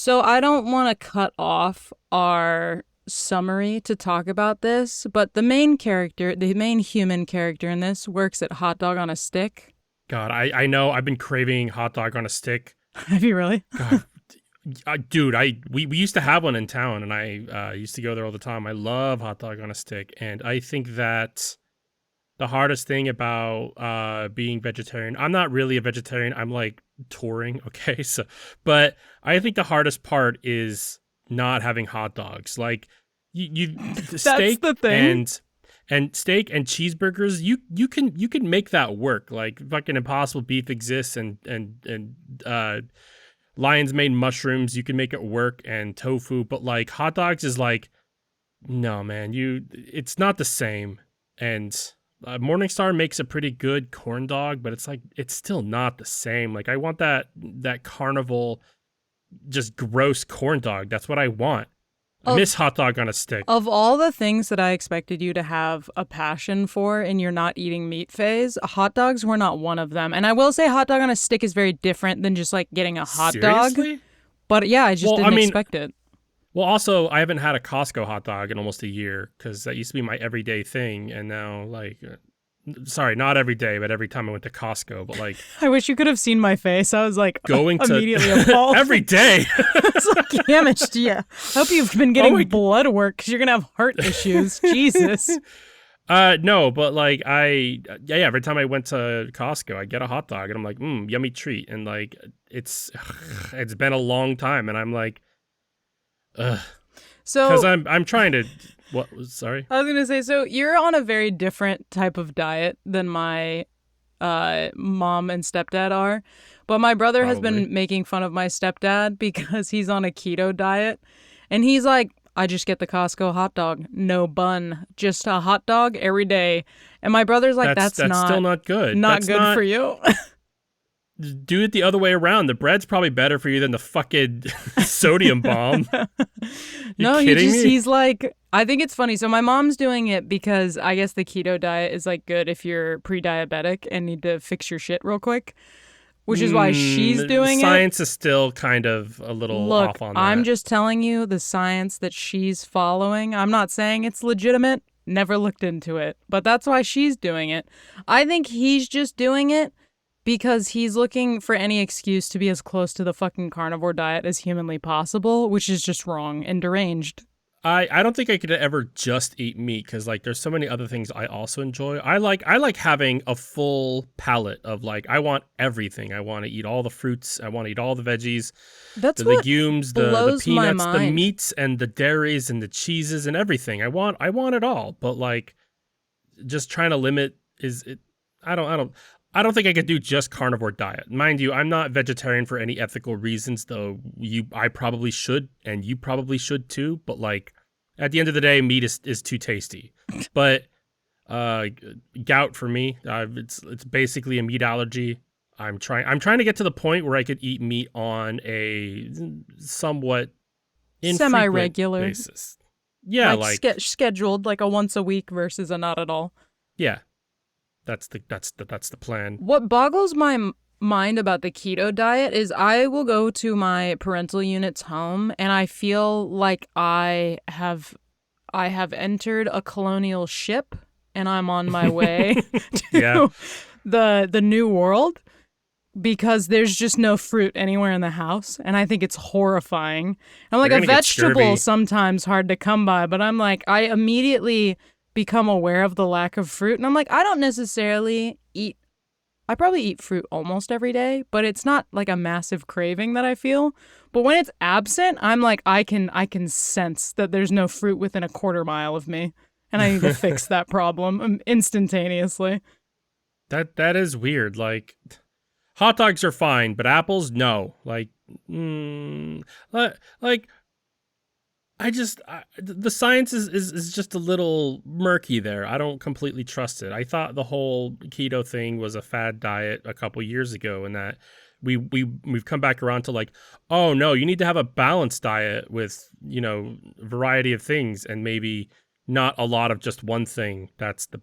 So I don't want to cut off our summary to talk about this, but the main human character in this works at Hot Dog on a Stick. God, I know I've been craving hot dog on a stick. Have you really? God, dude, we used to have one in town, and I used to go there all the time. I love hot dog on a stick, and I think that the hardest thing about being vegetarian, I'm not really a vegetarian. I'm like touring, okay? So, but I think the hardest part is not having hot dogs. Like That's steak the thing. and steak and cheeseburgers, you can make that work. Like fucking Impossible Beef exists, and Lion's Mane mushrooms, you can make it work, and tofu. But like hot dogs is like, no man, it's not the same. And Morningstar makes a pretty good corn dog, but it's like it's still not the same. Like I want that carnival, just gross corn dog. That's what I want. I Of miss hot dog on a stick. of all the things that I expected you to have a passion for in your not eating meat phase, hot dogs were not one of them. And I will say hot dog on a stick is very different than just like getting a hot dog. Seriously? But yeah, I just Well, I didn't mean, expect it. well, also I haven't had a Costco hot dog in almost a year because that used to be my everyday thing, and now like, sorry, not every day, but every time I went to Costco, but like I wish you could have seen my face. I was like going to immediately appalled. every day. It's like, damaged. Yeah. Hope you've been getting blood work because you're gonna have heart issues. Jesus. No, but like yeah, every time I went to Costco, I get a hot dog and I'm like, yummy treat. And like, it's been a long time. And I'm like, ugh. So Cause I'm trying to, sorry? I was gonna say, so you're on a very different type of diet than my mom and stepdad are. But my brother has Probably. been making fun of my stepdad because he's on a keto diet. And he's like, I just get the Costco hot dog, no bun, just a hot dog every day. And my brother's like, that's not still not good. not That's good for you. Do it the other way around. The bread's probably better for you than the fucking sodium bomb. No, kidding me? he's like, I think it's funny. So my mom's doing it because I guess the keto diet is like good if you're pre-diabetic and need to fix your shit real quick, which is why she's doing it. Science is still kind of a little Look, off on that. I'm just telling you the science that she's following. I'm not saying it's legitimate. Never looked into it, but that's why she's doing it. I think he's just doing it because he's looking for any excuse to be as close to the fucking carnivore diet as humanly possible, which is just wrong and deranged. I don't think I could ever just eat meat because like there's so many other things I also enjoy. I like having a full palette of like I want everything. I want to eat all the fruits. I want to eat all the veggies, That's the what legumes, the blows my peanuts, the mind. meats, and the dairies and the cheeses and everything. I want it all. But like just trying to limit is it. I don't think I could do just carnivore diet. Mind you, I'm not vegetarian for any ethical reasons, though I probably should, and you probably should too. But like, at the end of the day, meat is too tasty. But gout for me, it's basically a meat allergy. I'm trying to get to the point where I could eat meat on a somewhat infrequent Semi-regular. basis. Yeah, scheduled, like a once a week versus a not at all. yeah. That's the plan. What boggles my mind about the keto diet is I will go to my parental unit's home and I feel like I have entered a colonial ship and I'm on my way to the new world because there's just no fruit anywhere in the house and I think it's horrifying. I'm like, a vegetable sometimes hard to come by, but I'm like, I immediately become aware of the lack of fruit and I'm like, I don't necessarily I probably eat fruit almost every day, but it's not like a massive craving that I feel. But when it's absent, I'm like, I can sense that there's no fruit within a quarter mile of me and I need to fix that problem instantaneously. That is weird. Like hot dogs are fine, but apples no. Like the science is just a little murky there. I don't completely trust it. I thought the whole keto thing was a fad diet a couple years ago, and that we've come back around to like, oh no, you need to have a balanced diet with, variety of things and maybe not a lot of just one thing. That's the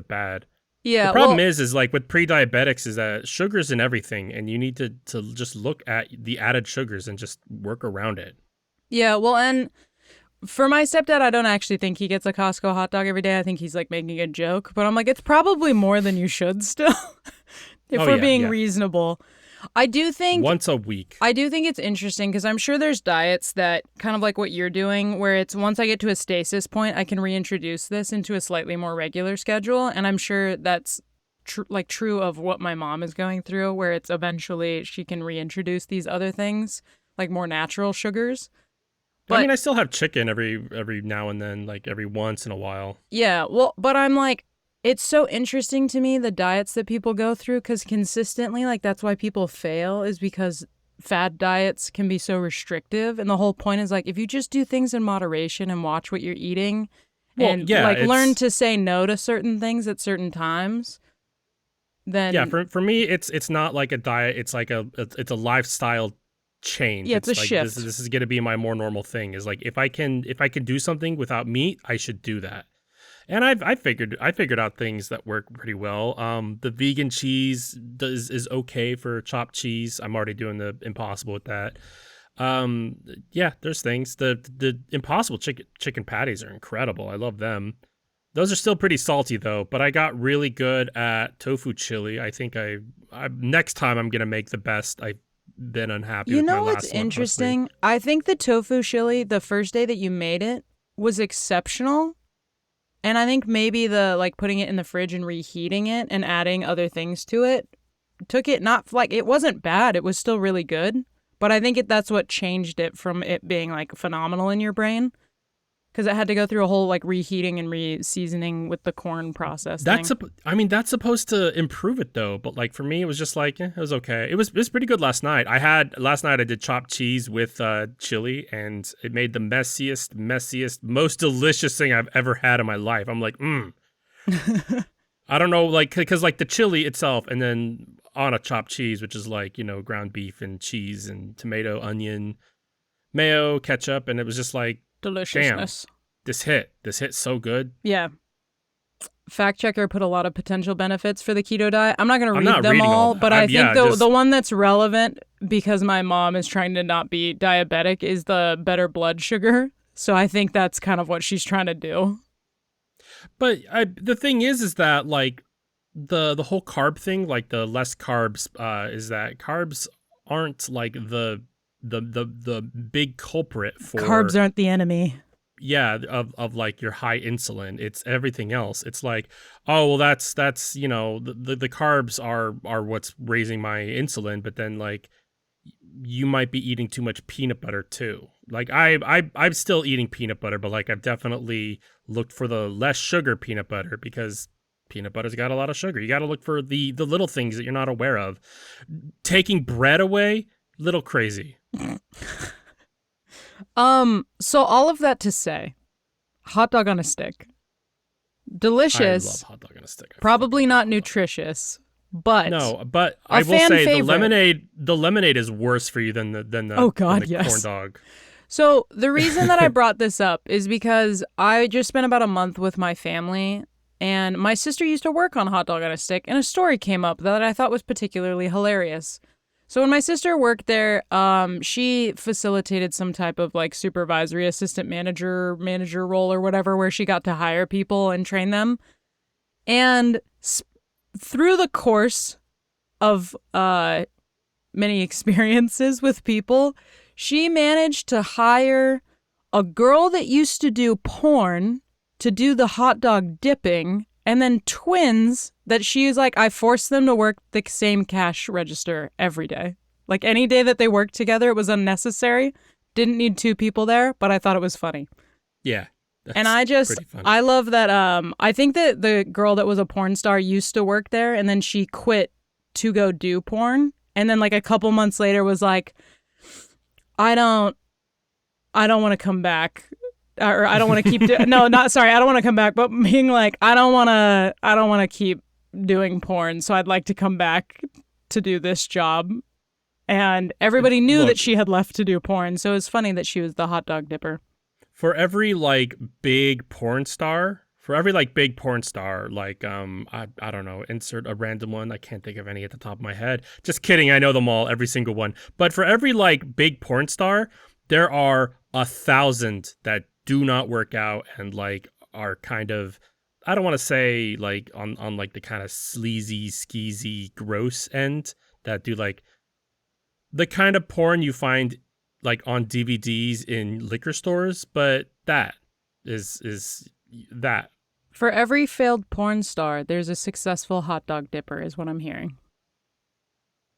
bad. The Yeah, problem well, is like with pre-diabetics is that sugar's in everything, and you need to just look at the added sugars and just work around it. yeah, well, and for my stepdad, I don't actually think he gets a Costco hot dog every day. I think he's like making a joke, but I'm like, it's probably more than you should still, if Oh we're yeah, being yeah. reasonable. I do think Once a week. I do think it's interesting because I'm sure there's diets that kind of like what you're doing, where it's once I get to a stasis point, I can reintroduce this into a slightly more regular schedule, and I'm sure that's true of what my mom is going through, where it's eventually she can reintroduce these other things like more natural sugars. I But mean, I still have chicken every now and then, like every once in a while. yeah, well, but I'm like, it's so interesting to me the diets that people go through because consistently, like, that's why people fail is because fad diets can be so restrictive. And the whole point is like, if you just do things in moderation and watch what you're eating Well, and yeah, like learn it's to say no to certain things at certain times, yeah, then for me it's not like a diet, it's like it's a lifestyle change. yeah, it's a It's like this shift. this is going to be my more normal thing. Is like if I can do something without meat, I should do that. And I figured out things that work pretty well. The vegan cheese is okay for chopped cheese. I'm already doing the impossible with that. Um, yeah, there's things. The impossible chicken patties are incredible. I love them. Those are still pretty salty though, but I got really good at tofu chili. I think I next time I'm gonna make the best. I've been unhappy You with my know what's last one, honestly. interesting? I think the tofu chili, the first day that you made it, was exceptional. And I think maybe the like putting it in the fridge and reheating it and adding other things to it took it not like it wasn't bad. It was still really good. But I think that's what changed it from it being like phenomenal in your brain because it had to go through a whole like reheating and re-seasoning with the corn process That's thing. I mean that's supposed to improve it though, but like for me it was just like it was okay. It was pretty good last night. Last night I did chopped cheese with chili and it made the messiest, most delicious thing I've ever had in my life. I'm like, I don't know, like because like the chili itself, and then on a chopped cheese, which is like ground beef and cheese and tomato, onion, mayo, ketchup, and it was just like, damn, Deliciousness. this hit so good. Yeah. Fact checker put a lot of potential benefits for the keto diet. I'm not going to I'm read not them reading all all, that. but I think Yeah, just the one that's relevant because my mom is trying to not be diabetic is the better blood sugar. So I think that's kind of what she's trying to do. But the thing is that like the whole carb thing, like the less carbs, is that carbs aren't like the big culprit Carbs for aren't the enemy. yeah of like your high insulin. It's everything else. It's like, oh well, that's the carbs are what's raising my insulin, but then like you might be eating too much peanut butter too. Like I'm still eating peanut butter, but like I've definitely looked for the less sugar peanut butter because peanut butter's got a lot of sugar. You got to look for the little things that you're not aware of. Taking bread away, little crazy. So all of that to say, hot dog on a stick. I love Delicious, hot dog on a stick. I probably fucking love not hot dog. nutritious, but No, but a I will fan say favorite. the lemonade is worse for you than Oh than god, the corn yes. dog. So the reason that I brought this up is because I just spent about a month with my family, and my sister used to work on Hot Dog on a Stick, and a story came up that I thought was particularly hilarious. So when my sister worked there, she facilitated some type of like supervisory assistant manager role or whatever, where she got to hire people and train them. And through the course of many experiences with people, she managed to hire a girl that used to do porn to do the hot dog dipping, and then twins that she is like, I forced them to work the same cash register every day. Like any day that they worked together, it was unnecessary. Didn't need two people there, but I thought it was funny. Yeah, And that's pretty funny. I love that. I think that the girl that was a porn star used to work there, and then she quit to go do porn. And then like a couple months later was like, I don't want to come back, or I don't want to keep no, not sorry, I don't want to come back, but being like, I don't want to keep doing porn, so I'd like to come back to do this job. And everybody knew Look, that she had left to do porn, so it was funny that she was the hot dog dipper. for every like big porn star, For every like big porn star, like I don't know, insert a random one. I can't think of any at the top of my head. Just kidding, I know them all, every single one. But for every like big porn star, there are 1,000 that do not work out and like are kind of, I don't want to say like on like the kind of sleazy, skeezy, gross end, that do like the kind of porn you find like on DVDs in liquor stores, but that is that. For every failed porn star, there's a successful hot dog dipper, is what I'm hearing.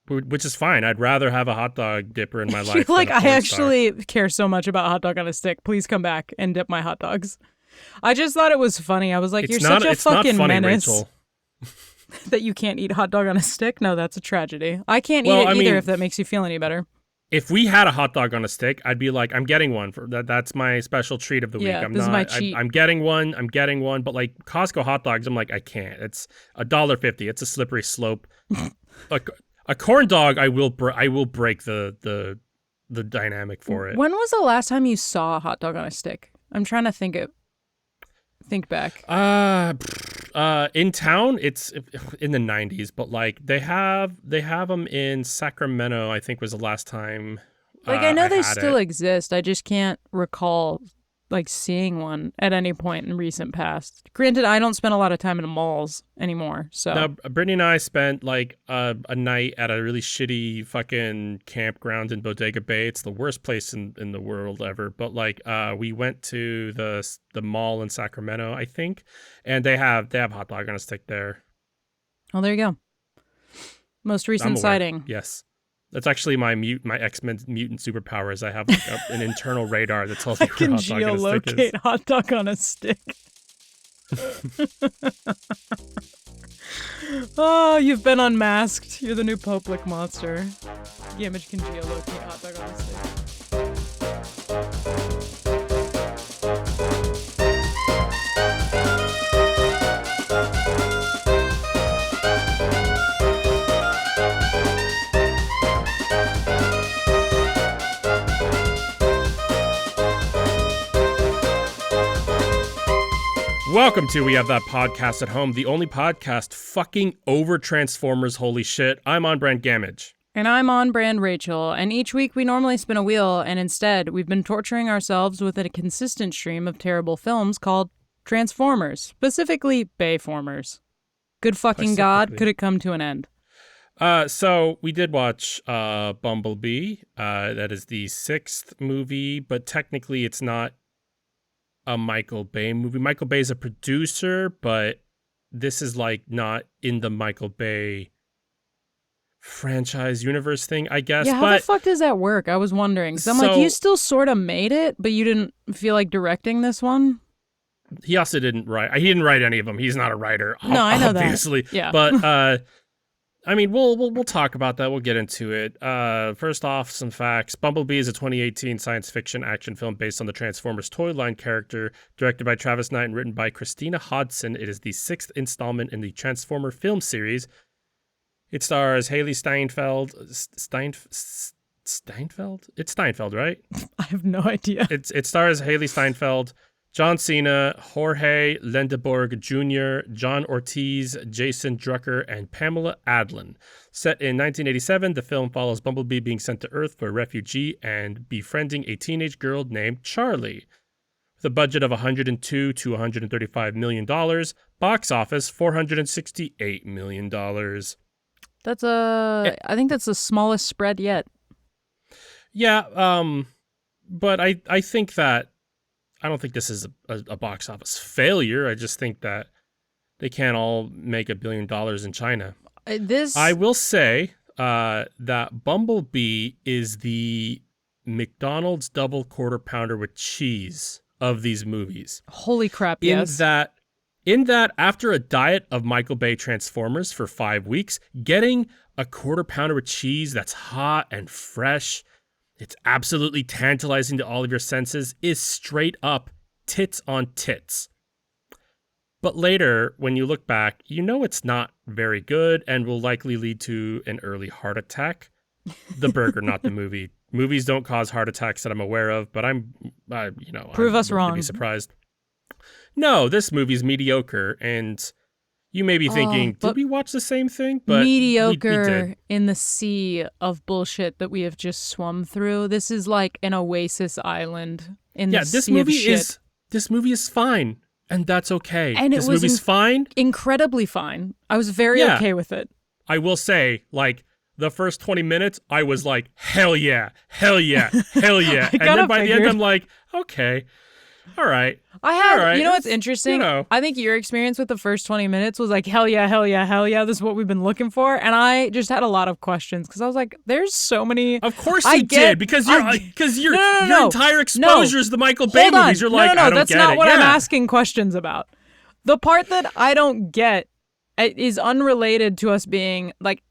Which is fine. I'd rather have a hot dog dipper in my You're life. like, than a I porn actually care so much about hot dog on a stick. Please come back and dip my hot dogs. I just thought it was funny. I was like, you're such a fucking funny, menace Rachel. that you can't eat hot dog on a stick. No, that's a tragedy. I can't eat Well, it I either mean, if that makes you feel any better. If we had a hot dog on a stick, I'd be like, I'm getting one for that. That's my special treat of the week. Yeah, I'm this is not. my cheat. I'm getting one. I'm getting one. But like Costco hot dogs, I'm like, I can't. It's $1.50. It's a slippery slope. Like a corn dog, I will break the dynamic for it. When was the last time you saw a hot dog on a stick? I'm trying to think back. In town, it's in the 90s, but like they have them in Sacramento. I think was the last time. Like I know I they had still it. exist. I just can't recall like seeing one at any point in recent past. Granted, I don't spend a lot of time in the malls anymore. So Now, Brittany and I spent like a night at a really shitty fucking campground in Bodega Bay. It's the worst place in the world ever. But like, we went to the mall in Sacramento, I think, and they have hot dog on a stick there. oh, there you go. Most I'm recent aware. sighting. Yes. That's actually my X-Men mutant superpower is I have like an internal radar that tells I me where can hot dog on a stick is. geolocate hot dog on a stick. Oh, you've been unmasked. You're the new Public monster. The image can geolocate hot dog on a stick. Welcome to We Have That Podcast at Home, the only podcast fucking over Transformers. Holy shit. I'm on brand Gamage. And I'm on brand Rachel, and each week we normally spin a wheel, and instead we've been torturing ourselves with a consistent stream of terrible films called Transformers, specifically Bayformers. Good fucking God, could it come to an end? So we did watch Bumblebee. That is the 6th movie, but technically it's not a Michael Bay movie. Michael Bay is a producer, but this is like not in the Michael Bay franchise universe thing, I guess. Yeah, how the fuck does that work? I was wondering. Because I'm like, you still sort of made it, but you didn't feel like directing this one? He also didn't write. He didn't write any of them. He's not a writer. No, I know obviously. that. Yeah. But I mean, we'll talk about that. We'll get into it. First off, some facts. Bumblebee is a 2018 science fiction action film based on the Transformers toy line character, directed by Travis Knight and written by Christina Hodson. It is the 6th installment in the Transformer film series. It stars Haley Steinfeld. Steinfeld? It's Steinfeld, right? I have no idea. It stars Haley Steinfeld, John Cena, Jorge Lindeborg Jr., John Ortiz, Jason Drucker, and Pamela Adlon. Set in 1987, the film follows Bumblebee being sent to Earth for a refugee and befriending a teenage girl named Charlie. With a budget of $102 to $135 million, box office $468 million. I think that's the smallest spread yet. Yeah, but I think that I don't think this is a box office failure. I just think that they can't all make $1 billion in China. I will say that Bumblebee is the McDonald's double quarter pounder with cheese of these movies. Holy crap, yes. In that, after a diet of Michael Bay Transformers for 5 weeks, getting a quarter pounder with cheese that's hot and fresh, it's absolutely tantalizing to all of your senses, is straight up tits on tits. But later, when you look back, you know it's not very good and will likely lead to an early heart attack. The burger, not the movie. Movies don't cause heart attacks that I'm aware of, but I'm, Prove us wrong. Be surprised. no, this movie's mediocre. And you may be thinking, did but we watch the same thing? But we mediocre did. in the sea of bullshit that we have just swum through. This is like an oasis island in Yeah, the sea of shit. this movie is fine, and that's okay. And it this was movie's fine. incredibly fine. I was very okay with it. I will say, like, the first 20 minutes, I was like, hell yeah, hell yeah, hell yeah. And then by the end, I'm like, okay, all right. I had, all right, you know what's interesting? you know. I think your experience with the first 20 minutes was like, hell yeah, hell yeah, hell yeah. This is what we've been looking for. And I just had a lot of questions because I was like, there's so many. Of course you did, because your entire exposure is the Michael Bay movies. You're like, I don't that's get not it. what I'm asking questions about. The part that I don't get is unrelated to us being like,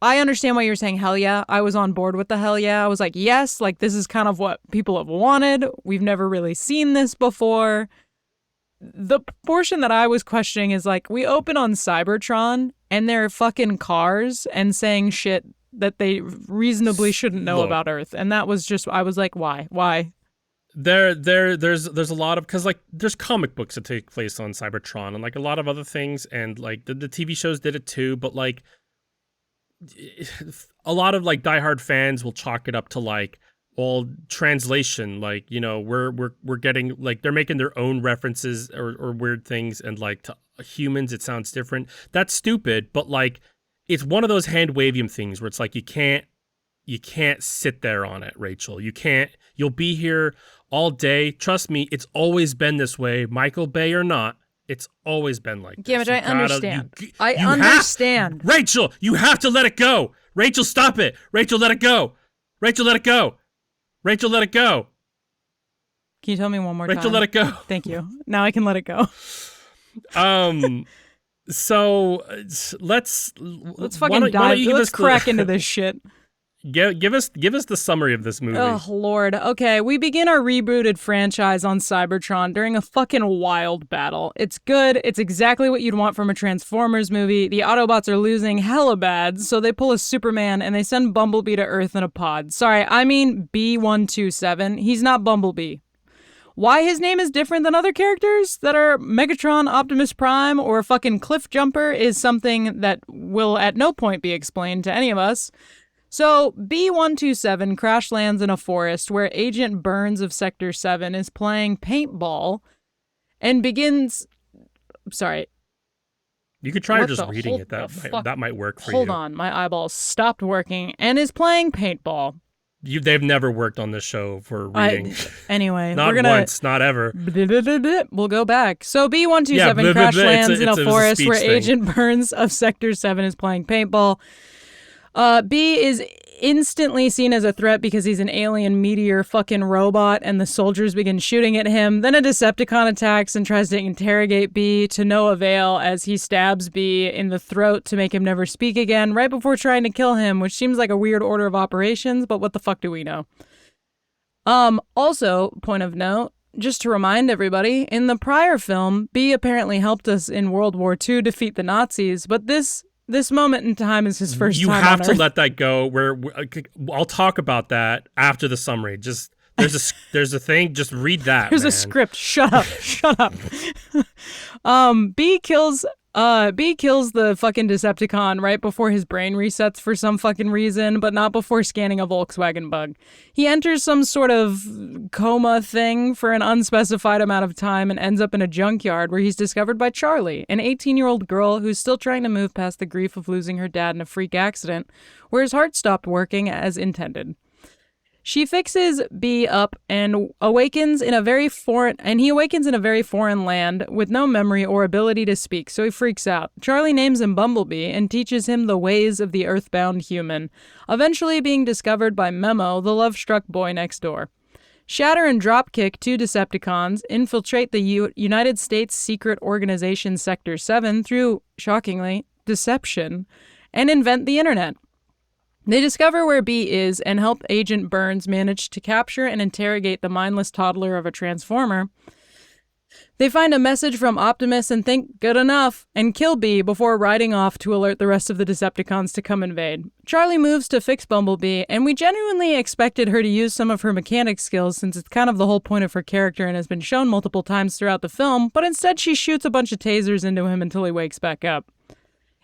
I understand why you're saying hell yeah. I was on board with the hell yeah. I was like, yes, like this is kind of what people have wanted. We've never really seen this before. The portion that I was questioning is like, we open on Cybertron and they're fucking cars and saying shit that they reasonably shouldn't know about Earth. And that was just, I was like, why? There's a lot of, because like there's comic books that take place on Cybertron and like a lot of other things, and like the TV shows did it too, but like a lot of like diehard fans will chalk it up to like, well, translation, like, you know, we're getting like, they're making their own references or weird things, and like to humans it sounds different. That's stupid, but like it's one of those hand wavium things where it's like you can't sit there on it, Rachel. You'll be here all day. Trust me, it's always been this way, Michael Bay or not. It's always been like this. Yeah, but I understand. I understand. Rachel, you have to let it go. Rachel, stop it. Rachel, let it go. Rachel, let it go. Rachel, let it go. Can you tell me one more time? Rachel, let it go. Thank you. Now I can let it go. So let's fucking dive. Let's crack into this shit. Give us the summary of this movie. Oh, Lord. Okay, we begin our rebooted franchise on Cybertron during a fucking wild battle. It's good. It's exactly what you'd want from a Transformers movie. The Autobots are losing hella bad, so they pull a Superman and they send Bumblebee to Earth in a pod. Sorry, I mean B127. He's not Bumblebee. Why his name is different than other characters that are Megatron, Optimus Prime, or fucking Cliff Jumper is something that will at no point be explained to any of us. So, B127 crash lands in a forest where Agent Burns of Sector 7 is playing paintball and begins... Sorry. You could try just reading it. That might work for you. Hold on. My eyeballs stopped working and is playing paintball. They've never worked on this show for reading. Anyway. Not once, not ever. We'll go back. So, B127 crash lands in a forest where Agent Burns of Sector 7 is playing paintball. B is instantly seen as a threat because he's an alien meteor fucking robot, and the soldiers begin shooting at him. Then a Decepticon attacks and tries to interrogate B to no avail as he stabs B in the throat to make him never speak again right before trying to kill him, which seems like a weird order of operations, but what the fuck do we know? Also, point of note, just to remind everybody, in the prior film, B apparently helped us in World War II defeat the Nazis, but this moment in time is his first time on Earth. You have to let that go. I'll talk about that after the summary. Just there's a thing. Just read that. There's a script. Shut up. Shut up. B kills the fucking Decepticon right before his brain resets for some fucking reason, but not before scanning a Volkswagen Bug. He enters some sort of coma thing for an unspecified amount of time and ends up in a junkyard where he's discovered by Charlie, an 18-year-old girl who's still trying to move past the grief of losing her dad in a freak accident where his heart stopped working as intended. She fixes B up and he awakens in a very foreign land with no memory or ability to speak, so he freaks out. Charlie names him Bumblebee and teaches him the ways of the earthbound human, eventually being discovered by Memo, the love-struck boy next door. Shatter and Dropkick, two Decepticons, infiltrate the United States secret organization Sector 7 through, shockingly, deception, and invent the internet. They discover where B is and help Agent Burns manage to capture and interrogate the mindless toddler of a Transformer. They find a message from Optimus and think good enough and kill Bee before riding off to alert the rest of the Decepticons to come invade. Charlie moves to fix Bumblebee, and we genuinely expected her to use some of her mechanic skills since it's kind of the whole point of her character and has been shown multiple times throughout the film, but instead she shoots a bunch of tasers into him until he wakes back up.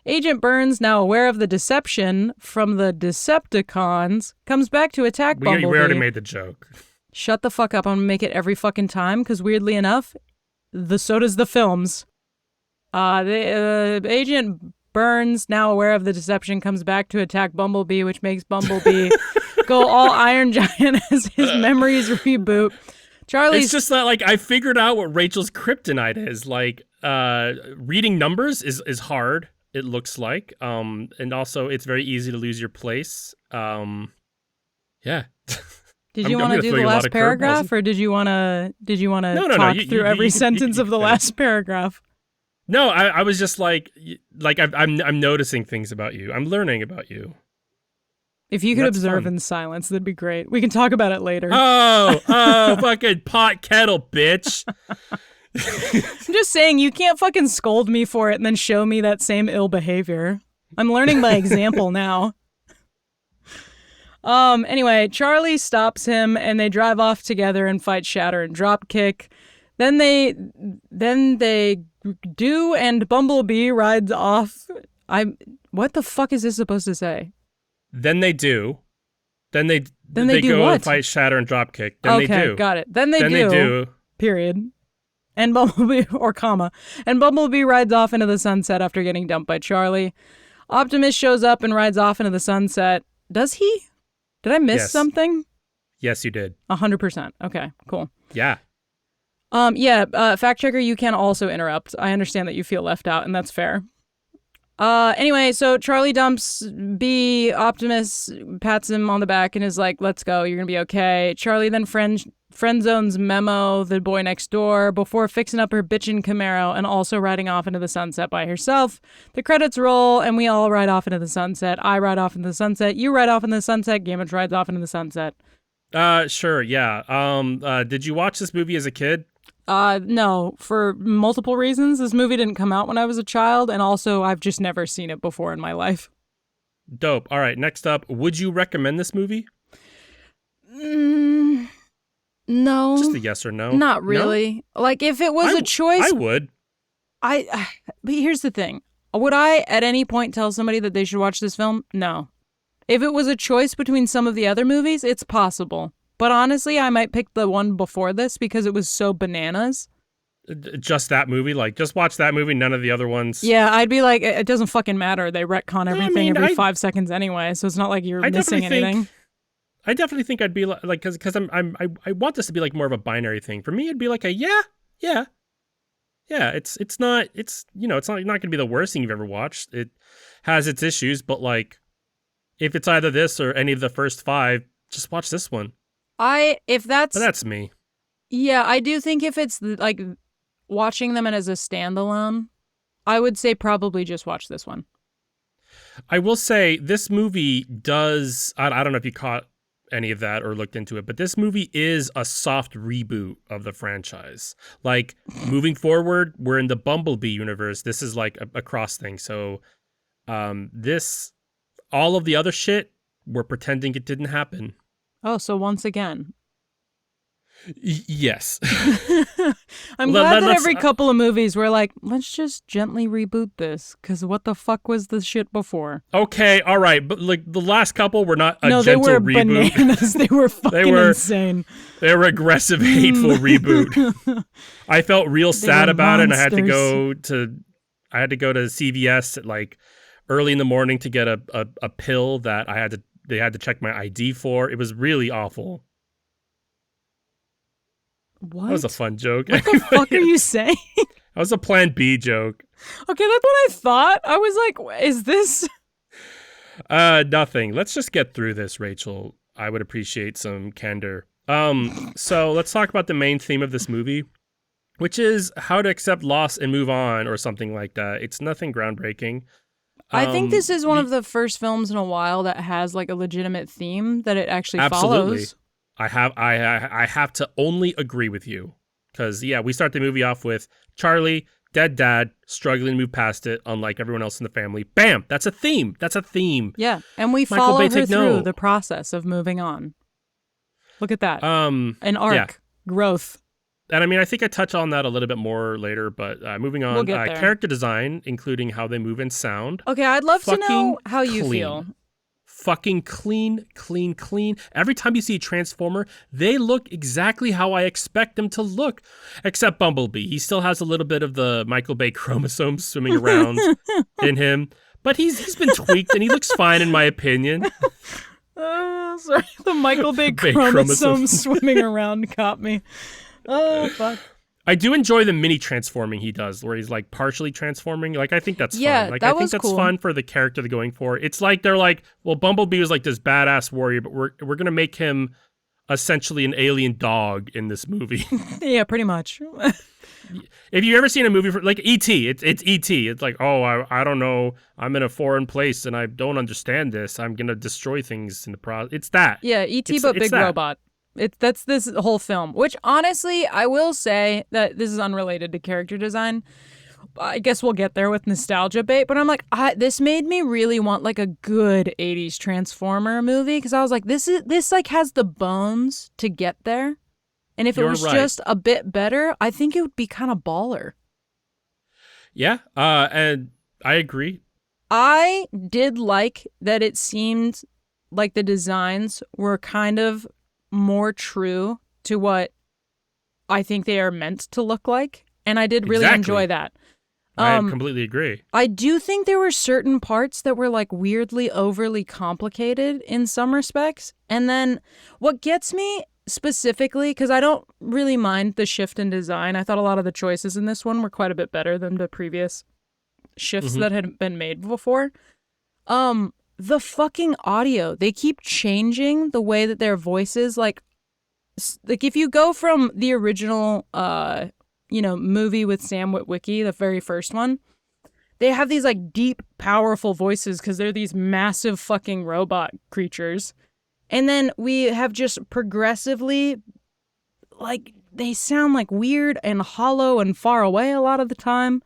Agent Burns, now aware of the deception from the Decepticons, comes back to attack Bumblebee. We already made the joke. Shut the fuck up. I'm gonna make it every fucking time, because weirdly enough, so does the films. Agent Burns, now aware of the deception, comes back to attack Bumblebee, which makes Bumblebee go all Iron Giant as his memories reboot. It's just that, like, I figured out what Rachel's kryptonite is. Like, reading numbers is hard, it looks like. And also, it's very easy to lose your place. Yeah. Did you want to do the last paragraph, or did you want to talk through every sentence of the last paragraph? No, I was just like I'm noticing things about you. I'm learning about you. If you could observe in silence, that'd be great. We can talk about it later. Oh, fucking pot kettle, bitch. I'm just saying, you can't fucking scold me for it and then show me that same ill behavior. I'm learning by example now. Anyway, Charlie stops him and they drive off together and fight Shatter and Dropkick. Then they do, and Bumblebee rides off. What the fuck is this supposed to say? Then they do. Then they do go what? and fight Shatter and Dropkick. Then okay, they do. Got it. Then they do. Period. And Bumblebee, or comma. And Bumblebee rides off into the sunset after getting dumped by Charlie. Optimus shows up and rides off into the sunset. Does he? Did I miss something? Yes, you did. 100%. Okay, cool. Yeah. Fact checker, you can also interrupt. I understand that you feel left out, and that's fair. Anyway, so Charlie dumps Bee. Optimus pats him on the back and is like, let's go, you're gonna be okay. Charlie then friend zones Memo, the boy next door, before fixing up her bitchin' Camaro and also riding off into the sunset by herself. The credits roll, and we all ride off into the sunset. I ride off into the sunset. You ride off into the sunset. Gamage rides off into the sunset. Sure, yeah. Did you watch this movie as a kid? No, for multiple reasons. This movie didn't come out when I was a child, and also I've just never seen it before in my life. Dope. All right, next up, would you recommend this movie? No. Just a yes or no? Not really. No? Like, if it was a choice... I would. But here's the thing. Would I at any point tell somebody that they should watch this film? No. If it was a choice between some of the other movies, it's possible. But honestly, I might pick the one before this because it was so bananas. Just that movie? Like, just watch that movie, none of the other ones? Yeah, I'd be like, it doesn't fucking matter. They retcon everything every 5 seconds anyway, so it's not like you're missing anything. I definitely think I'd be like, because I want this to be like more of a binary thing. For me, it'd be like a yeah. It's not going to be the worst thing you've ever watched. It has its issues, but like, if it's either this or any of the first 5, just watch this one. But that's me. Yeah, I do think if it's like watching them as a standalone, I would say probably just watch this one. I will say this movie does, I don't know if you caught any of that or looked into it, but this movie is a soft reboot of the franchise. Like, moving forward, we're in the Bumblebee universe. This is like a cross thing. So all of the other shit, we're pretending it didn't happen. Oh, so once again. Yes. I'm glad that every couple of movies we're like, let's just gently reboot this, because what the fuck was the shit before? Okay, all right, but like the last couple were not a gentle reboot. No, they were bananas. They were fucking insane. They were aggressive, hateful reboot. I felt real sad about it, and I had to go to CVS at like early in the morning to get a pill that they had to check my ID for. It was really awful. What? That was a fun joke. What the fuck are you saying? That was a Plan B joke. Okay, that's what I thought. I was like, is this... Nothing. Let's just get through this, Rachel. I would appreciate some candor. So let's talk about the main theme of this movie, which is how to accept loss and move on, or something like that. It's nothing groundbreaking. I think this is one of the first films in a while that has like a legitimate theme that it actually follows. I have to only agree with you. Because, yeah, we start the movie off with Charlie, dead dad, struggling to move past it, unlike everyone else in the family. Bam! That's a theme. That's a theme. Yeah, and we Michael follow Bay, her take through note. the process of moving on. Look at that. An Yeah. arc. Growth. And I mean, I think I touch on that a little bit more later, but moving on. We'll get there. Character design, including how they move and sound. Okay, I'd love to know Fucking how you clean. feel. Fucking clean. Every time you see a Transformer, they look exactly how I expect them to look. Except Bumblebee. He still has a little bit of the Michael Bay chromosomes swimming around in him. But he's been tweaked and he looks fine in my opinion. Sorry, the Michael Bay chromosomes swimming around caught me. Oh, fuck. I do enjoy the mini transforming he does, where he's like partially transforming. Like, I think that's fun. Like, I think that's fun for the character they're going for. It's like they're like, well, Bumblebee was like this badass warrior, but we're gonna make him essentially an alien dog in this movie. Yeah, pretty much. If you ever seen a movie for like E.T., it's E.T. It's like, oh, I don't know, I'm in a foreign place and I don't understand this. I'm gonna destroy things in the process. It's that. Yeah, E.T. but big robot. That's this whole film, which honestly, I will say that this is unrelated to character design. I guess we'll get there with nostalgia bait, but I'm like, this made me really want like a good 80s Transformer movie because I was like, this like has the bones to get there. And if it was just a bit better, I think it would be kind of baller. Yeah, and I agree. I did like that it seemed like the designs were kind of more true to what I think they are meant to look like. And I did really enjoy that. I completely agree. I do think there were certain parts that were like weirdly overly complicated in some respects. And then what gets me specifically, because I don't really mind the shift in design. I thought a lot of the choices in this one were quite a bit better than the previous shifts that had been made before. The fucking audio. They keep changing the way that their voices, like if you go from the original, movie with Sam Witwicky, the very first one, they have these like deep, powerful voices because they're these massive fucking robot creatures. And then we have just progressively, like, they sound like weird and hollow and far away a lot of the time.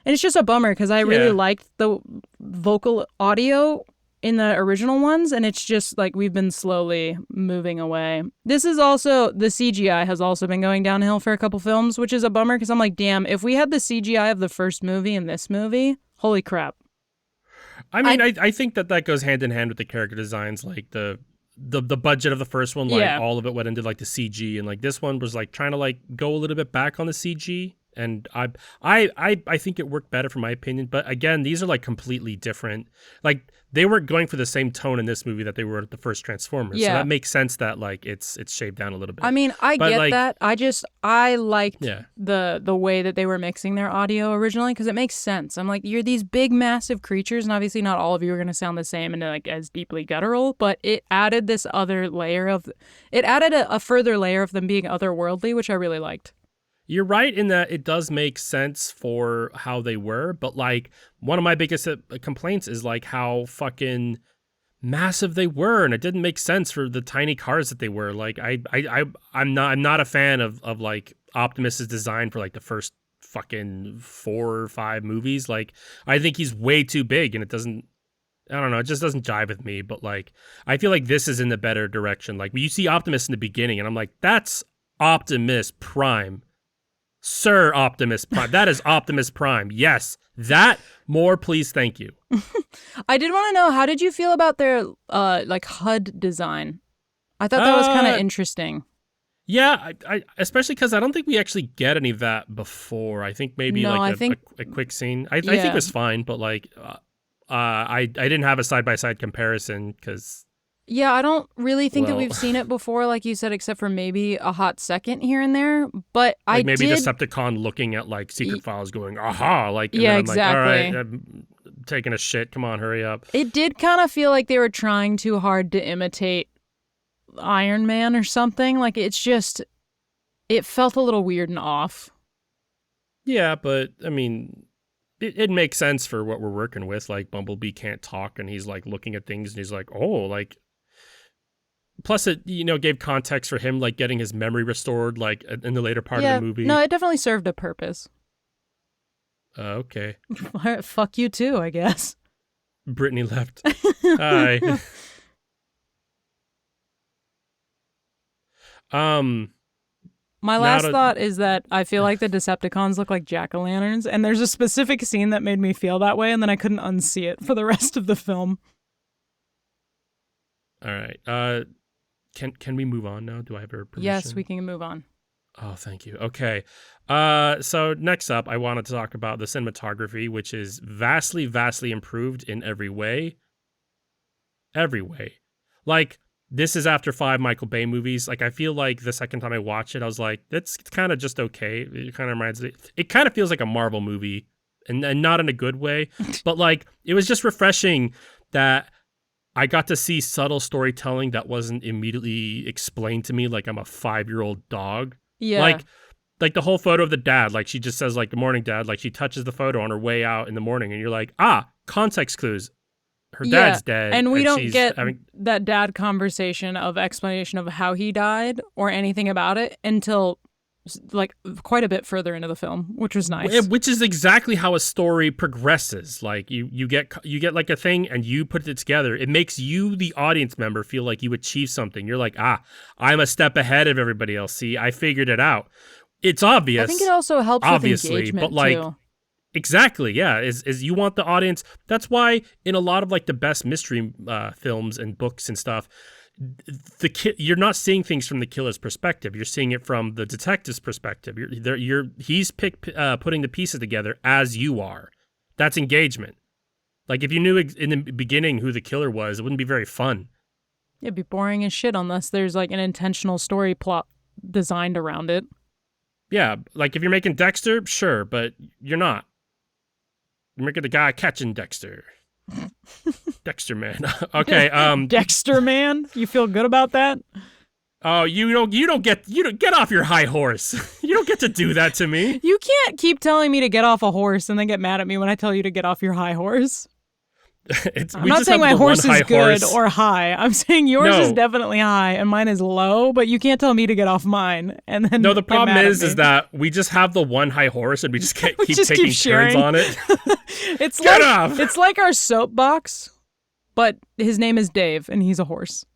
And it's just a bummer because I really liked the vocal audio in the original ones. And it's just like we've been slowly moving away. This is also, the CGI has also been going downhill for a couple films, which is a bummer because I'm like, damn, if we had the CGI of the first movie in this movie, holy crap. I mean, I think that goes hand in hand with the character designs, like the budget of the first one, like all of it went into like the CG, and like this one was like trying to like go a little bit back on the CG, and I think it worked better for my opinion. But again, these are like completely different. Like they weren't going for the same tone in this movie that they were at the first Transformers. Yeah. So that makes sense that like it's shaved down a little bit. I mean, I get like, that. I liked the way that they were mixing their audio originally because it makes sense. I'm like, you're these big, massive creatures, and obviously not all of you are going to sound the same and like as deeply guttural, but it added this other layer of, it added a further layer of them being otherworldly, which I really liked. You're right in that it does make sense for how they were, but like one of my biggest complaints is like how fucking massive they were, and it didn't make sense for the tiny cars that they were. Like I'm not a fan of like Optimus's design for like the first fucking 4 or 5 movies. Like I think he's way too big, and it doesn't. I don't know. It just doesn't jive with me. But like I feel like this is in the better direction. Like you see Optimus in the beginning, and I'm like, that's Optimus Prime. Sir Optimus Prime. That is Optimus Prime. Yes. That more, please. Thank you. I did want to know, how did you feel about their like HUD design? I thought that was kind of interesting. Yeah, I especially because I don't think we actually get any of that before. I think maybe a quick scene. I think it was fine, but like I didn't have a side-by-side comparison because... Yeah, I don't really think that we've seen it before, like you said, except for maybe a hot second here and there. But like maybe Decepticon looking at like secret files, going, "Aha!" Like, yeah, I'm exactly. Like, all right, I'm taking a shit. Come on, hurry up. It did kind of feel like they were trying too hard to imitate Iron Man or something. Like it felt a little weird and off. Yeah, but I mean, it makes sense for what we're working with. Like Bumblebee can't talk, and he's like looking at things, and he's like, "Oh, like." plus it gave context for him like getting his memory restored like in the later part of Yeah, the movie. no, it definitely served a purpose. Okay. Fuck you too, I guess. Brittany left. Hi. My last thought is that I feel like the Decepticons look like jack-o'-lanterns, and there's a specific scene that made me feel that way, and then I couldn't unsee it for the rest of the film. All right. Can we move on now? Do I have her permission? Yes, we can move on. Oh, thank you. Okay. So next up, I wanted to talk about the cinematography, which is vastly, vastly improved in every way. Every way. Like, this is after 5 Michael Bay movies. Like, I feel like the second time I watched it, I was like, that's kind of just okay. It kind of reminds me. It kind of feels like a Marvel movie, and not in a good way. But, like, it was just refreshing that I got to see subtle storytelling that wasn't immediately explained to me like I'm a 5-year-old dog. Yeah. Like the whole photo of the dad, like she just says like, "Good morning, Dad." Like she touches the photo on her way out in the morning, and you're like, context clues. Her dad's dead, and we don't get having that dad conversation of explanation of how he died or anything about it until like quite a bit further into the film, which was nice. Which is exactly how a story progresses. Like you get like a thing and you put it together. It makes you, the audience member, feel like you achieved something. You're like, I'm a step ahead of everybody else. See, I figured it out. It's obvious. I think it also helps obviously, with engagement but like, too. Exactly, yeah. Is you want the audience. That's why in a lot of like the best mystery films and books and stuff, you're not seeing things from the killer's perspective. You're seeing it from the detective's perspective. He's putting the pieces together as you are. That's engagement. Like if you knew in the beginning who the killer was, it wouldn't be very fun. It'd be boring as shit unless there's like an intentional story plot designed around it. Yeah, like if you're making Dexter, sure, but you're not. You're making the guy catching Dexter. Dexter man. Okay. Dexter man, you feel good about that? Oh, you don't get off your high horse. You don't get to do that to me. You can't keep telling me to get off a horse and then get mad at me when I tell you to get off your high horse. I'm not saying my horse is good or high. I'm saying yours is definitely high and mine is low, but you can't tell me to get off mine and then. No, the problem is that we just have the one high horse and we just keep taking turns on it. It's like our soapbox, but his name is Dave and he's a horse.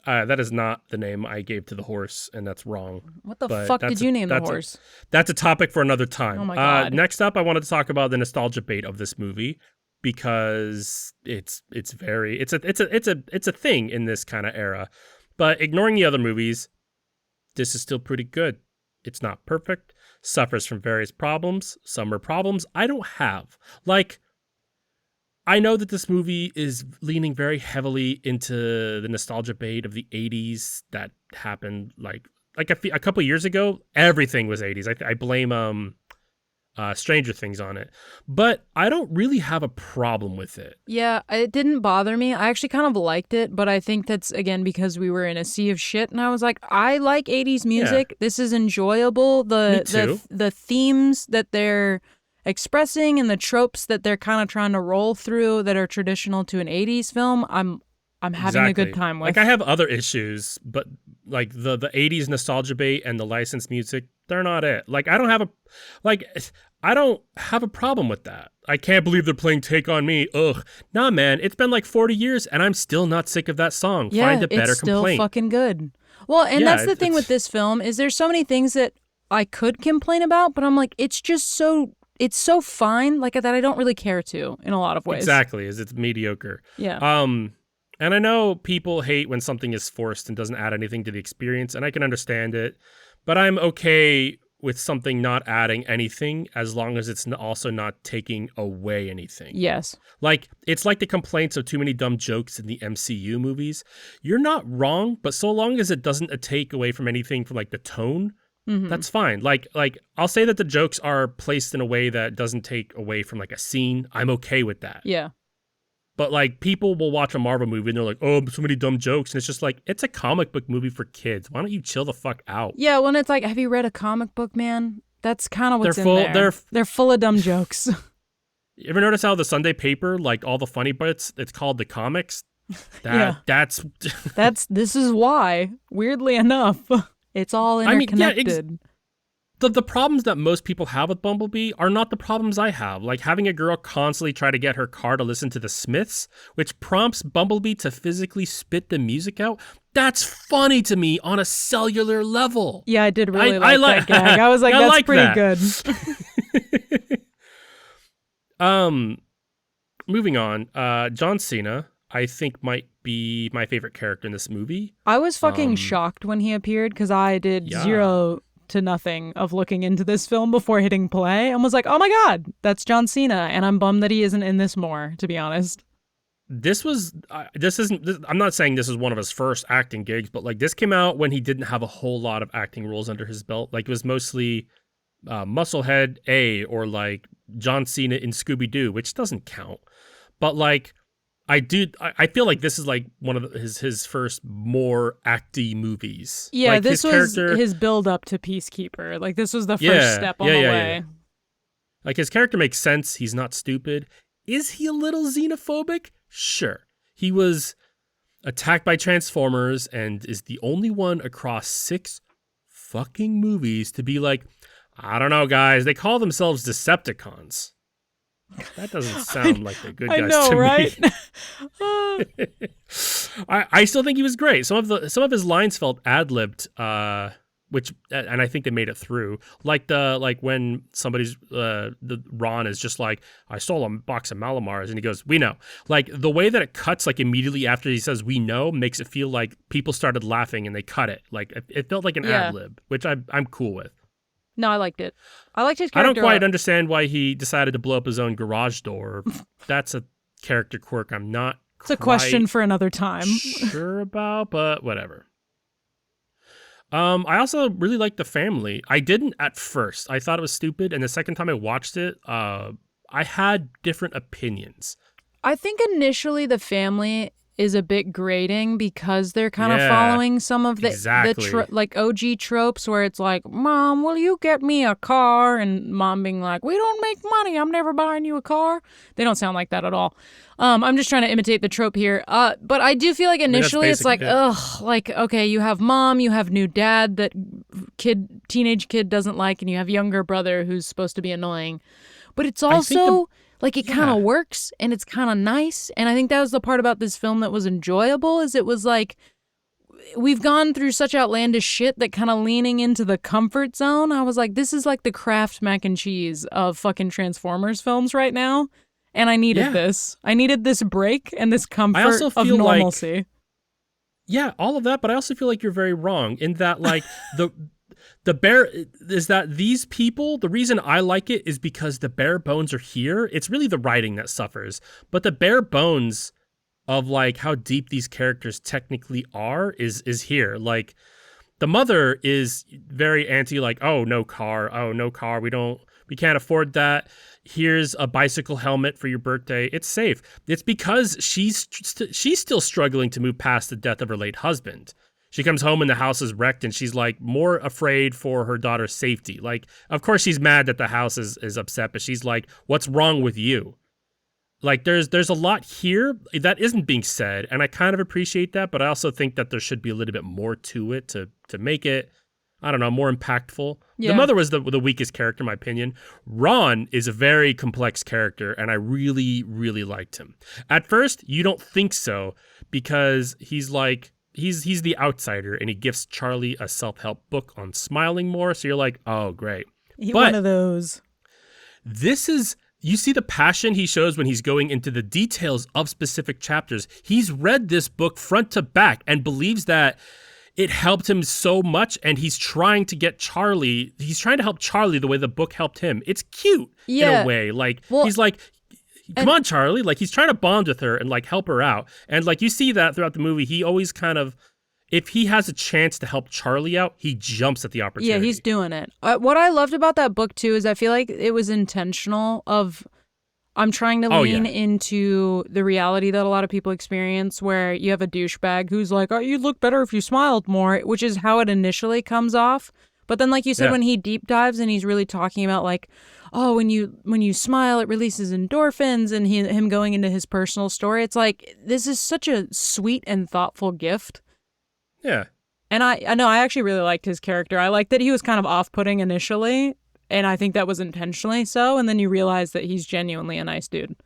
That is not the name I gave to the horse, and that's wrong. What the fuck did you name the horse? That's a topic for another time. Oh my God. Next up, I wanted to talk about the nostalgia bait of this movie, because it's a thing in this kind of era. But ignoring the other movies, this is still pretty good. It's not perfect, suffers from various problems. Some are problems I don't have. Like, I know that this movie is leaning very heavily into the nostalgia bait of the 80s that happened like a couple years ago. Everything was 80s. I blame Stranger Things on it, but I don't really have a problem with it. Yeah, it didn't bother me. I actually kind of liked it, but I think that's again because we were in a sea of shit, and I was like, I like 80s music. Yeah. This is enjoyable. The themes that they're expressing and the tropes that they're kind of trying to roll through that are traditional to an 80s film, I'm having a good time with. Like, I have other issues, but like the 80s nostalgia bait and the licensed music, they're not it. Like, I don't have a problem with that. I can't believe they're playing Take On Me. Ugh. Nah, man, it's been like 40 years and I'm still not sick of that song. Yeah, Find a better it's still complaint. Fucking good. Well, and that's the thing with this film is there's so many things that I could complain about, but I'm like, it's so fine like that I don't really care to in a lot of ways. Exactly, it's mediocre. Yeah. And I know people hate when something is forced and doesn't add anything to the experience, and I can understand it, but I'm okay with something not adding anything as long as it's also not taking away anything. Yes. Like, it's like the complaints of too many dumb jokes in the MCU movies. You're not wrong, but so long as it doesn't take away from anything from like the tone, that's fine. Like I'll say that the jokes are placed in a way that doesn't take away from like a scene. I'm okay with that. Yeah. But like, people will watch a Marvel movie and they're like, oh, so many dumb jokes. And it's just like, it's a comic book movie for kids. Why don't you chill the fuck out? Yeah, when it's like, have you read a comic book, man? That's kind of what's in there. They're full of dumb jokes. You ever notice how the Sunday paper, like all the funny bits, it's called the comics? Yeah. That's This is why, weirdly enough, it's all I mean, yeah, interconnected. the problems that most people have with Bumblebee are not the problems I have. Like having a girl constantly try to get her car to listen to the Smiths, which prompts Bumblebee to physically spit the music out. That's funny to me on a cellular level. Yeah, I did really like like that gag. I was like, I that's like pretty that. good. Moving on. John Cena, I think might be my favorite character in this movie. I was fucking shocked when he appeared because I did Yeah. 0 to nothing of looking into this film before hitting play and was like, oh my God, that's John Cena. And I'm bummed that he isn't in this more, to be honest. I'm not saying this is one of his first acting gigs, but like this came out when he didn't have a whole lot of acting roles under his belt. Like it was mostly Musclehead A or like John Cena in Scooby-Doo, which doesn't count. But like I feel like this is like one of his first more acty movies. Yeah, Like this his was character, his build up to Peacekeeper. Like, this was the first yeah, step on yeah, the yeah, way. yeah. Like his character makes sense. He's not stupid. Is he a little xenophobic? Sure. He was attacked by Transformers and is the only one across 6 fucking movies to be like, I don't know, guys. They call themselves Decepticons. That doesn't sound like they're good guys I know, to right? me. I still think he was great. Some of his lines felt ad-libbed, which and I think they made it through. Like when somebody's the Ron is just like, I stole a box of Malamars, and he goes, we know. Like the way that it cuts like immediately after he says we know makes it feel like people started laughing and they cut it. Like it felt like an ad-lib, which I'm cool with. No, I liked it. I liked his I character. don't quite understand why he decided to blow up his own garage door. That's a character quirk I'm not It's a question for another time. sure about, but whatever. I also really liked the family. I didn't at first. I thought it was stupid, and the second time I watched it, I had different opinions. I think initially the family is a bit grating because they're kind of Yeah, following some of the exactly. like OG tropes where it's like, Mom, will you get me a car? And Mom being like, we don't make money. I'm never buying you a car. They don't sound like that at all. I'm just trying to imitate the trope here. But I do feel like initially it's like, ugh, like, okay, you have mom, you have new dad that teenage kid doesn't like, and you have younger brother who's supposed to be annoying. But it's also like it kind of works and it's kind of nice. And I think that was the part about this film that was enjoyable is it was like, we've gone through such outlandish shit that kind of leaning into the comfort zone. I was like, this is like the Kraft mac and cheese of fucking Transformers films right now. And I needed this. I needed this break and this comfort of normalcy. All of that, but I also feel like you're very wrong in that like the bare is that these people, the reason I like it is because the bare bones are here. It's really the writing that suffers, but the bare bones of like how deep these characters technically are is here. Like the mother is very anti like, oh no car, we can't afford that. Here's a bicycle helmet for your birthday. It's safe. It's because she's still struggling to move past the death of her late husband. She comes home and the house is wrecked and she's like more afraid for her daughter's safety. Like, of course she's mad that the house is upset, but she's like, what's wrong with you? Like there's a lot here that isn't being said, and I kind of appreciate that, but I also think that there should be a little bit more to it to make it, I don't know, more impactful. Yeah. The mother was the weakest character in my opinion. Ron is a very complex character, and I really, really liked him. At first, you don't think so, because he's like, he's the outsider, and he gifts Charlie a self-help book on smiling more, so you're like, oh, great. One of those. This is... You see the passion he shows when he's going into the details of specific chapters. He's read this book front to back and believes that it helped him so much, and he's trying to help Charlie the way the book helped him. It's cute in a way. Like, he's like, come on, Charlie. Like, he's trying to bond with her and like help her out. And like, you see that throughout the movie. He always kind of, if he has a chance to help Charlie out, he jumps at the opportunity. Yeah, he's doing it. What I loved about that book, too, is I feel like it was intentional I'm trying to lean into the reality that a lot of people experience where you have a douchebag who's like, oh, you'd look better if you smiled more, which is how it initially comes off. But then, like you said, Yeah. when he deep dives and he's really talking about like, oh, when you smile, it releases endorphins, and him going into his personal story, it's like this is such a sweet and thoughtful gift. Yeah. And I know I actually really liked his character. I liked that he was kind of off-putting initially, and I think that was intentionally so. And then you realize that he's genuinely a nice dude.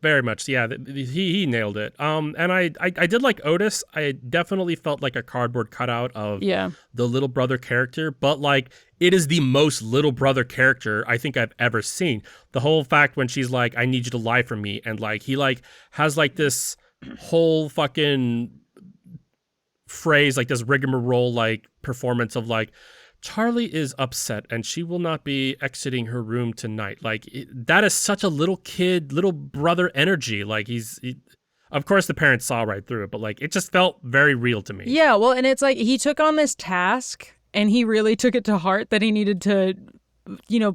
Very much, yeah. He nailed it. And I did like Otis. I definitely felt like a cardboard cutout of Yeah. the little brother character, but like it is the most little brother character I think I've ever seen. The whole fact when she's like, "I need you to lie for me," and like he like has like this whole fucking phrase, like this rigmarole like performance of like, Charlie is upset and she will not be exiting her room tonight. Like that is such a little kid, little brother energy. Like of course the parents saw right through it, but like it just felt very real to me. Yeah, well, and it's like he took on this task and he really took it to heart that he needed to,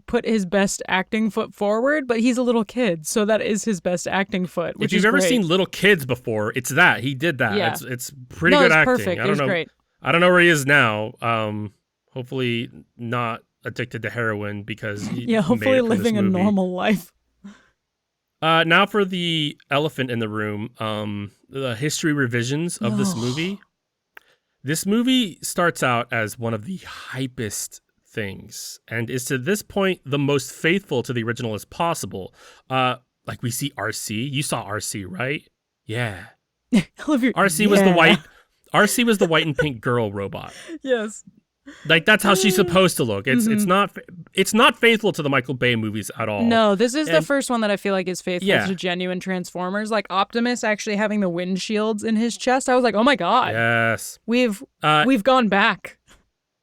put his best acting foot forward, but he's a little kid, so that is his best acting foot, which If you've is ever great. seen little kids before, it's that. He did that. Yeah. It's pretty No, good it's acting. perfect. I It don't was know. great. I don't know where he is now. Hopefully not addicted to heroin because he Yeah, hopefully made it from this living a movie. normal life. Now for the elephant in the room, the history revisions of this movie. This movie starts out as one of the hypest things and is to this point the most faithful to the original as possible. Like we see RC. You saw RC, right? Yeah. RC was the white. RC was the white and pink girl robot. Yes. Like that's how she's supposed to look. It's not faithful to the Michael Bay movies at all. No, this is the first one that I feel like is faithful Yeah. to genuine Transformers. Like Optimus actually having the windshields in his chest. I was like, oh my god. Yes. We've gone back.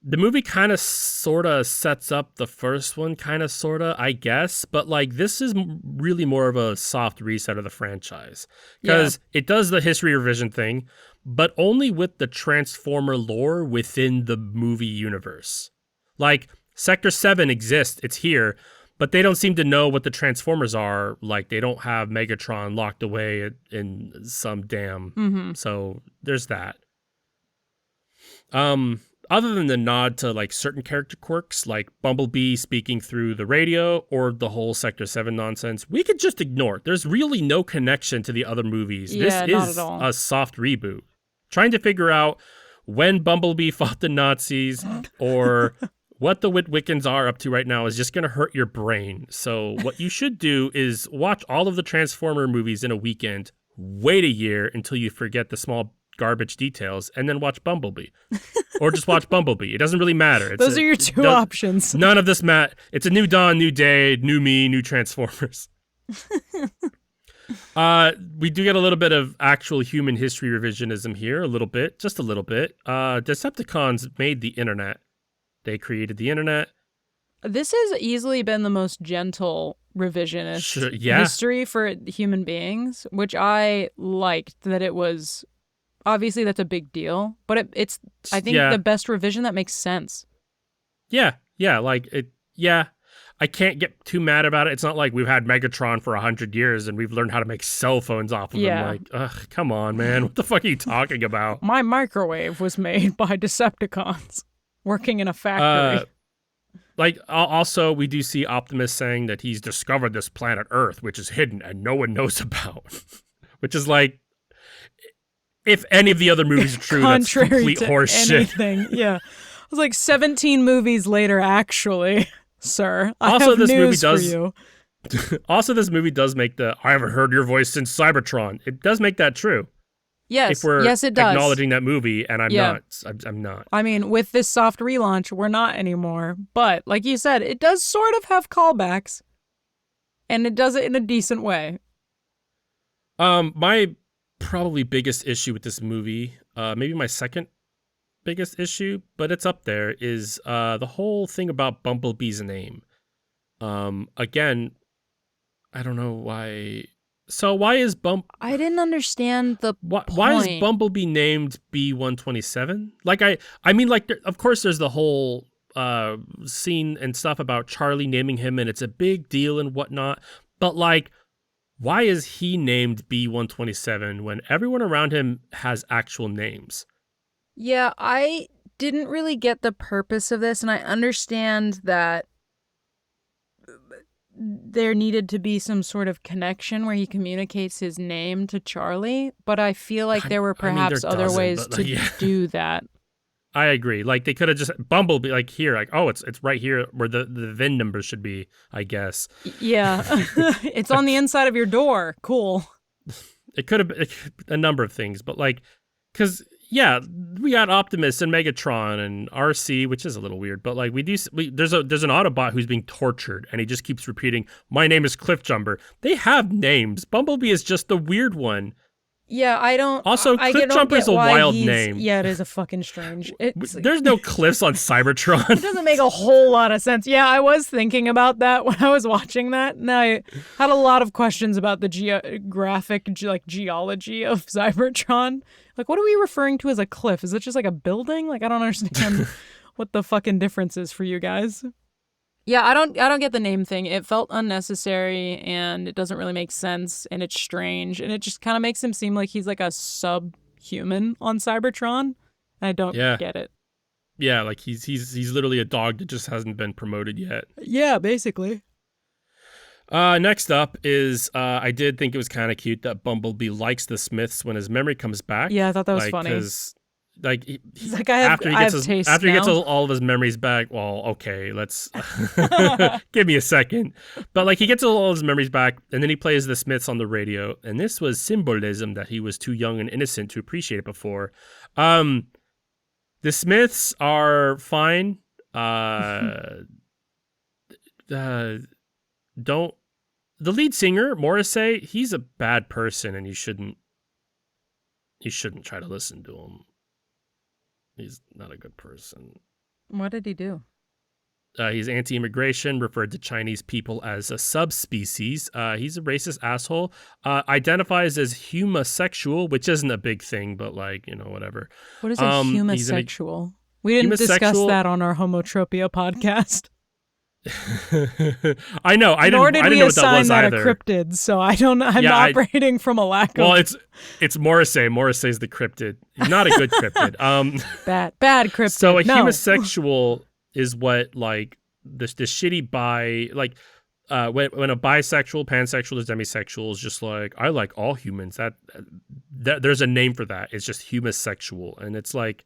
The movie kind of sort of sets up the first one, kind of sort of, I guess. But like this is really more of a soft reset of the franchise because it does the history revision thing, but only with the Transformer lore within the movie universe. Like Sector 7 exists, it's here, but they don't seem to know what the Transformers are. Like they don't have Megatron locked away in some dam. Mm-hmm. So there's that. Other than the nod to like certain character quirks, like Bumblebee speaking through the radio or the whole Sector 7 nonsense, we could just ignore it. There's really no connection to the other movies. Yeah, This not is at all. a soft reboot. Trying to figure out when Bumblebee fought the Nazis or what the Witwickens are up to right now is just going to hurt your brain. So what you should do is watch all of the Transformer movies in a weekend, wait a year until you forget the small garbage details, and then watch Bumblebee. Or just watch Bumblebee. It doesn't really matter. Those are your two options. None of this It's a new dawn, new day, new me, new Transformers. We do get a little bit of actual human history revisionism here, a little bit, just a little bit. Decepticons made the internet. They created the internet. This has easily been the most gentle revisionist history for human beings, which I liked that it was. Obviously, that's a big deal, but it's, I think, the best revision that makes sense. Yeah, I can't get too mad about it. It's not like we've had Megatron for 100 years and we've learned how to make cell phones off of him. Like, ugh, come on, man. What the fuck are you talking about? My microwave was made by Decepticons working in a factory. Also, we do see Optimus saying that he's discovered this planet Earth, which is hidden and no one knows about. Which is like, if any of the other movies are true, that's complete horseshit. Yeah. It was like 17 movies later, actually, sir. I also, have this news movie does. for you. Also, this movie does make I haven't heard your voice since Cybertron. It does make that true. Yes. If we're yes, it does. acknowledging that movie, and I'm not. I'm not. I mean, with this soft relaunch, we're not anymore. But like you said, it does sort of have callbacks, and it does it in a decent way. My probably biggest issue with this movie, maybe my second biggest issue, but it's up there, is the whole thing about Bumblebee's name. Again, I don't know why. So why is I didn't understand the point. Why is Bumblebee named B-127? Like I mean, like, of course there's the whole scene and stuff about Charlie naming him, and it's a big deal and whatnot. But like, why is he named B-127 when everyone around him has actual names? Yeah, I didn't really get the purpose of this, and I understand that there needed to be some sort of connection where he communicates his name to Charlie, but I feel like there were perhaps there other doesn't, ways but, like, to yeah. do that. I agree. Like they could have just Bumblebee like here, like oh it's right here where the VIN number should be, I guess. Yeah. It's on the inside of your door. Cool. It could have a number of things, but like cuz yeah, we got Optimus and Megatron and RC, which is a little weird, but like there's an Autobot who's being tortured and he just keeps repeating, "My name is Cliffjumper." They have names. Bumblebee is just the weird one. Yeah, I don't. Also, Cliffjumper is a wild name. Yeah, it is a fucking strange. There's no cliffs on Cybertron. It doesn't make a whole lot of sense. Yeah, I was thinking about that when I was watching that, and I had a lot of questions about the geographic, geology of Cybertron. Like, what are we referring to as a cliff? Is it just like a building? Like, I don't understand what the fucking difference is for you guys. Yeah, I don't get the name thing. It felt unnecessary and it doesn't really make sense and it's strange and it just kind of makes him seem like he's like a subhuman on Cybertron. And I don't get it. Yeah, like he's literally a dog that just hasn't been promoted yet. Yeah, basically. Next up is I did think it was kind of cute that Bumblebee likes the Smiths when his memory comes back. Yeah, I thought that was funny. Like he's like, after he gets all of his memories back, well, okay, let's give me a second. But like he gets all of his memories back, and then he plays the Smiths on the radio, and this was symbolism that he was too young and innocent to appreciate it before. The Smiths are fine. The lead singer Morrissey, he's a bad person, and you shouldn't try to listen to him. He's not a good person. What did he do? He's anti-immigration, referred to Chinese people as a subspecies. He's a racist asshole. Identifies as homosexual, which isn't a big thing, but like, whatever. What is a homosexual? We didn't discuss that on our Homotropia podcast. I know. I didn't know what that was either. Nor did we assign that a cryptid, so I don't. I'm operating from a lack of. Well, it's Morrissey. Morrissey's the cryptid. He's not a good cryptid. Bad cryptid. So a homosexual is what like the shitty bi like when a bisexual, pansexual, or demisexual is just like I like all humans. That there's a name for that. It's just homosexual, and it's like.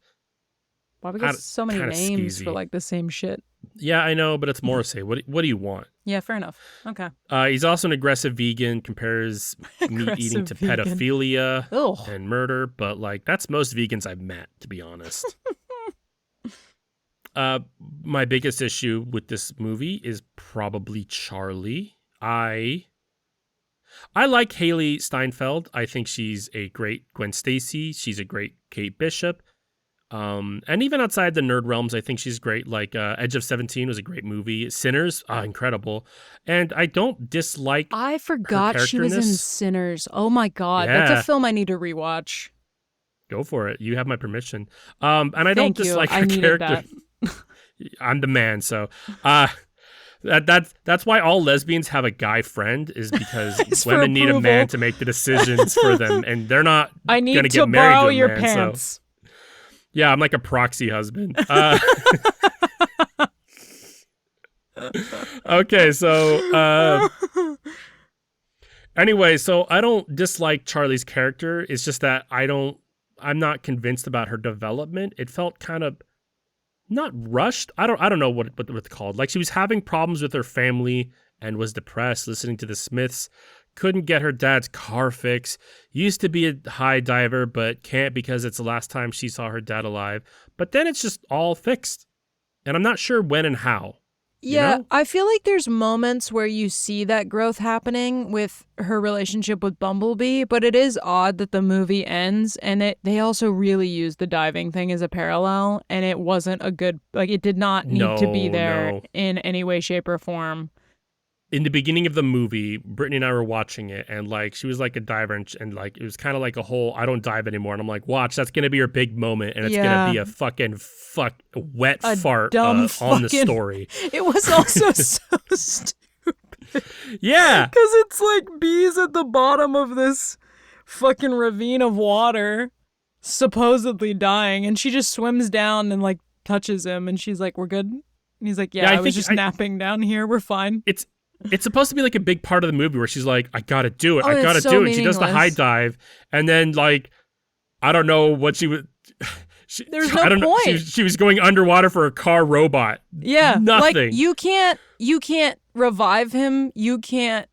Why we got so many names for like the same shit? Yeah, I know, but it's Morrissey. What do you want? Yeah, fair enough. Okay. He's also an aggressive vegan, compares meat eating to pedophilia and murder, but like that's most vegans I've met, to be honest. My biggest issue with this movie is probably Charlie. I like Haley Steinfeld. I think she's a great Gwen Stacy. She's a great Kate Bishop. And even outside the nerd realms, I think she's great. Like Edge of 17 was a great movie. Sinners, incredible. And I don't dislike. I forgot she was in Sinners. Oh my god, that's a film I need to rewatch. Go for it. You have my permission. And I don't dislike her character. I'm the man, so that's why all lesbians have a guy friend is because women need a man to make the decisions for them, and they're not. I need gonna to get married borrow to a your man, pants. So. Yeah, I'm like a proxy husband. Okay, so anyway, so I don't dislike Charlie's character. It's just that I'm not convinced about her development. It felt kind of not rushed. I don't know what it's called. Like she was having problems with her family and was depressed listening to the Smiths. Couldn't get her dad's car fixed. Used to be a high diver, but can't because it's the last time she saw her dad alive. But then it's just all fixed. And I'm not sure when and how. Yeah, I feel like there's moments where you see that growth happening with her relationship with Bumblebee, but it is odd that the movie ends and they also really used the diving thing as a parallel, and it wasn't a good, like it did not need to be there in any way, shape, or form. In the beginning of the movie, Brittany and I were watching it, and like she was like a diver, and like it was kind of like a whole I don't dive anymore. And I'm like, watch, that's gonna be your big moment, and it's gonna be a fucking wet fart on the story. It was also so stupid. Yeah, because it's like bees at the bottom of this fucking ravine of water, supposedly dying, and she just swims down and like touches him, and she's like, "We're good." And he's like, "Yeah, Yeah, I was just napping down here. We're fine." it's supposed to be like a big part of the movie where she's like, I gotta do it. Oh, I and gotta it's so do it. And she does the high meaningless. dive. And then like, I don't know what she would. There's no I don't know. point. She was going underwater for a car robot. Yeah, like Nothing. you can't revive him. You can't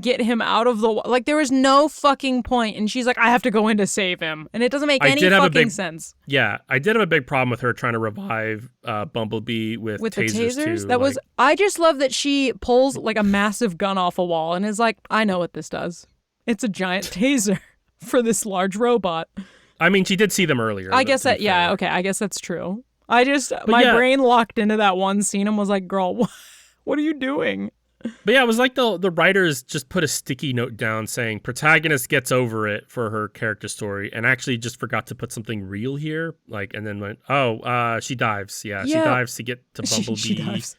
get him out of the like. There was no fucking point, and she's like, "I have to go in to save him," and it doesn't make any fucking sense. Yeah, I did have a big problem with her trying to revive Bumblebee with With tasers, the tasers, too. that was. I just love that she pulls like a massive gun off a wall and is like, "I know what this does. It's a giant taser for this large robot." I mean, she did see them earlier. I guess that. Yeah, okay. I guess that's true. I just my brain locked into that one scene and was like, "Girl, what are you doing?" But yeah, it was like the writers just put a sticky note down saying protagonist gets over it for her character story, and actually just forgot to put something real here. Like, and then went, she dives. Yeah, she dives to get to Bumblebee. She dives.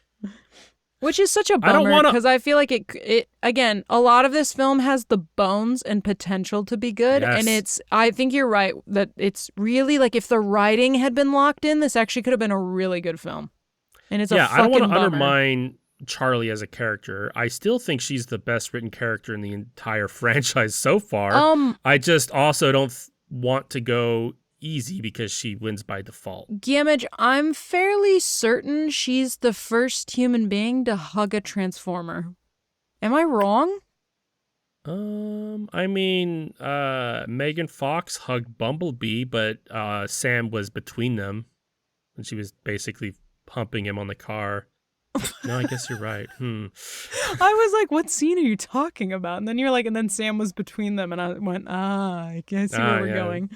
Which is such a bummer because I feel like it again, a lot of this film has the bones and potential to be good. Yes. And I think you're right that it's really like if the writing had been locked in, this actually could have been a really good film. And it's a fucking I don't want to bummer. undermine Charlie as a character. I still think she's the best written character in the entire franchise so far. I just also don't want to go easy because she wins by default. Gamage, I'm fairly certain she's the first human being to hug a Transformer. Am I wrong? I mean, Megan Fox hugged Bumblebee, but Sam was between them, and she was basically pumping him on the car. No, I guess you're right. I was like, what scene are you talking about? And then you're like, and then Sam was between them, and I went, I guess where we're going.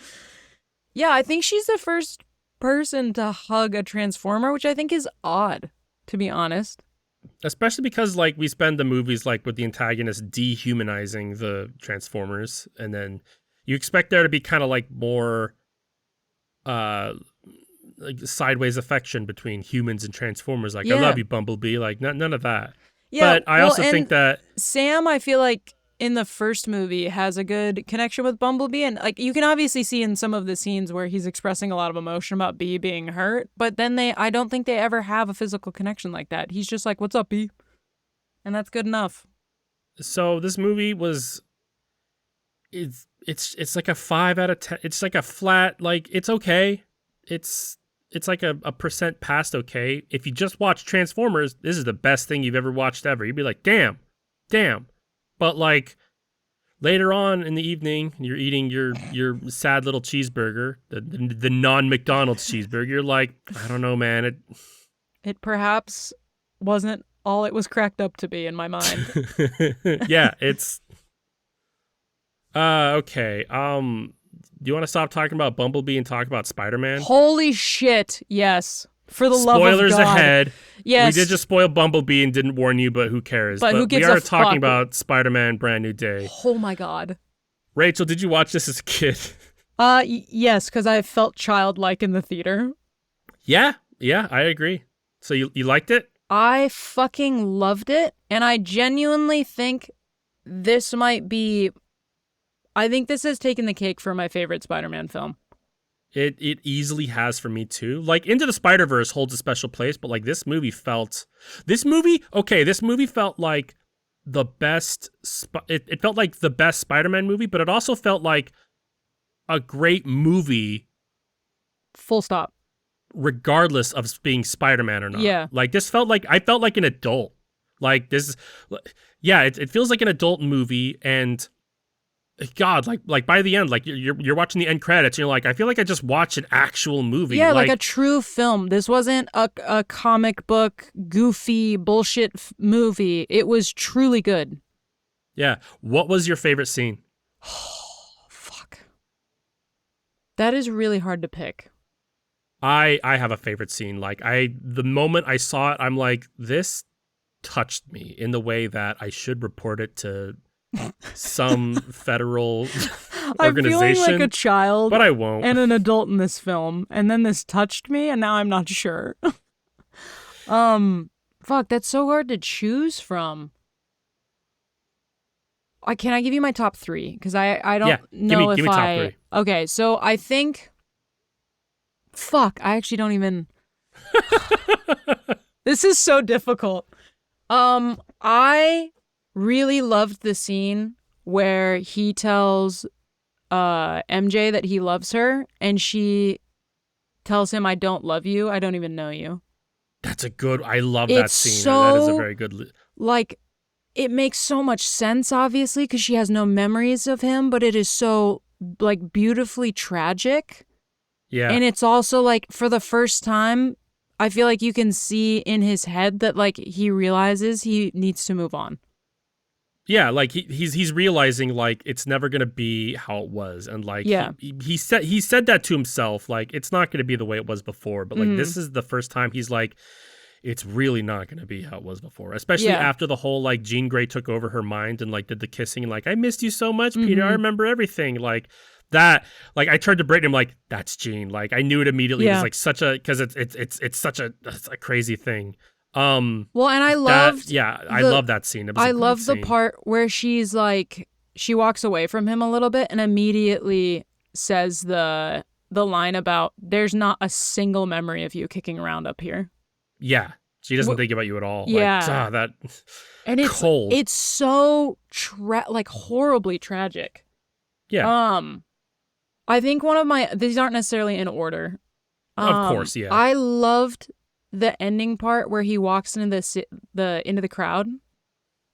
Yeah, I think she's the first person to hug a Transformer, which I think is odd, to be honest. Especially because, like, we spend the movies, like, with the antagonist dehumanizing the Transformers, and then you expect there to be kind of, like, more, like, sideways affection between humans and Transformers. Like, I love you, Bumblebee. Like, none of that. Yeah, but I also think that Sam, I feel like, in the first movie has a good connection with Bumblebee, and like you can obviously see in some of the scenes where he's expressing a lot of emotion about Bee being hurt, but then I don't think they ever have a physical connection like that. He's just like, "What's up, Bee?" And that's good enough. So this movie was it's like a 5 out of 10. It's like a flat, like, it's okay. It's like a percent past okay. If you just watch Transformers, this is the best thing you've ever watched ever. You'd be like, damn. But like later on in the evening, you're eating your sad little cheeseburger, the non-McDonald's cheeseburger. You're like, I don't know, man. It perhaps wasn't all it was cracked up to be in my mind. Yeah, it's okay. Do you want to stop talking about Bumblebee and talk about Spider-Man? Holy shit! Yes. For the love of God. Spoilers ahead. Yes. We did just spoil Bumblebee and didn't warn you, but who cares? But who gives we are a talking fuck? about Spider-Man Brand New Day. Oh my God. Rachel, did you watch this as a kid? Yes, because I felt childlike in the theater. Yeah, I agree. So you liked it? I fucking loved it, and I genuinely think this might be... I think this has taken the cake for my favorite Spider-Man film. It easily has for me too. Like, Into the Spider-Verse holds a special place, but like this movie felt like the best. It felt like the best Spider-Man movie, but it also felt like a great movie. Full stop. Regardless of being Spider-Man or not. Yeah. Like this felt like I felt like an adult. Like this, yeah. It feels like an adult movie, and God, like by the end, like you're watching the end credits, and you're like, I feel like I just watched an actual movie. Yeah, like a true film. This wasn't a comic book, goofy bullshit movie. It was truly good. Yeah. What was your favorite scene? Oh, fuck. That is really hard to pick. I have a favorite scene. Like the moment I saw it, I'm like, this touched me in the way that I should report it to some federal organization. I'm feeling like a child, but I won't. And an adult in this film, and then this touched me, and now I'm not sure. Fuck, that's so hard to choose from. can I give you my top 3? Because I Yeah, don't know give if me top I. 3. Okay, so I think. Fuck, I actually don't even. This is so difficult. I really loved the scene where he tells MJ that he loves her, and she tells him, "I don't love you. I don't even know you." That's a good. I love that It's scene. That is a so very good. like it makes so much sense, obviously, because she has no memories of him, but it is so like beautifully tragic. Yeah. And it's also like for the first time, I feel like you can see in his head that like he realizes he needs to move on. Yeah, like he's realizing like it's never gonna be how it was, and like Yeah. he said that to himself, like it's not gonna be the way it was before. But like Mm-hmm. this is the first time he's like, it's really not gonna be how it was before. Especially Yeah. after the whole like Jean Grey took over her mind and like did the kissing and like I missed you so much, Peter. I Mm-hmm. remember everything. Like that. Like I turned to Brittany, I'm like, that's Jean. Like I knew it immediately. It was Yeah. like such a because it's such it's a crazy thing. Well, and I That loved yeah, I the love that scene. It was a I great love the scene. part where she's like she walks away from him a little bit and immediately says the line about there's not a single memory of you kicking around up here. Yeah, she doesn't think about you at all. Like, Yeah. that And cold. it's so like horribly tragic. Yeah, Um I think one of my these aren't necessarily in order. of course. Yeah, I loved the ending part where he walks into the crowd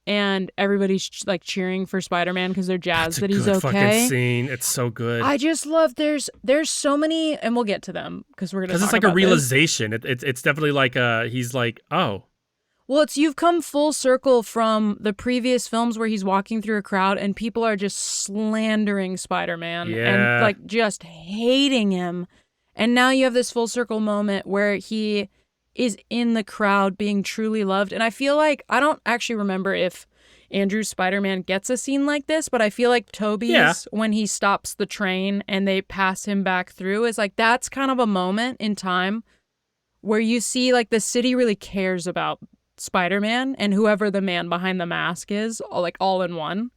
and everybody's like cheering for Spider-Man because they're that's jazzed a that he's good fucking okay. scene. It's so good I just love there's so many, and we'll get to them because we're gonna because it's talk like a about this. realization. It's definitely like he's like, oh Well, it's you've come full circle from the previous films where he's walking through a crowd and people are just slandering Spider-Man and yeah, like just hating him. And now you have this full circle moment where he is in the crowd being truly loved. And I feel like I don't actually remember if Andrew's Spider-Man gets a scene like this, but I feel like yeah. Toby's when he stops the train and they pass him back through is like that's kind of a moment in time where you see like the city really cares about Spider-Man and whoever the man behind the mask is, all in one.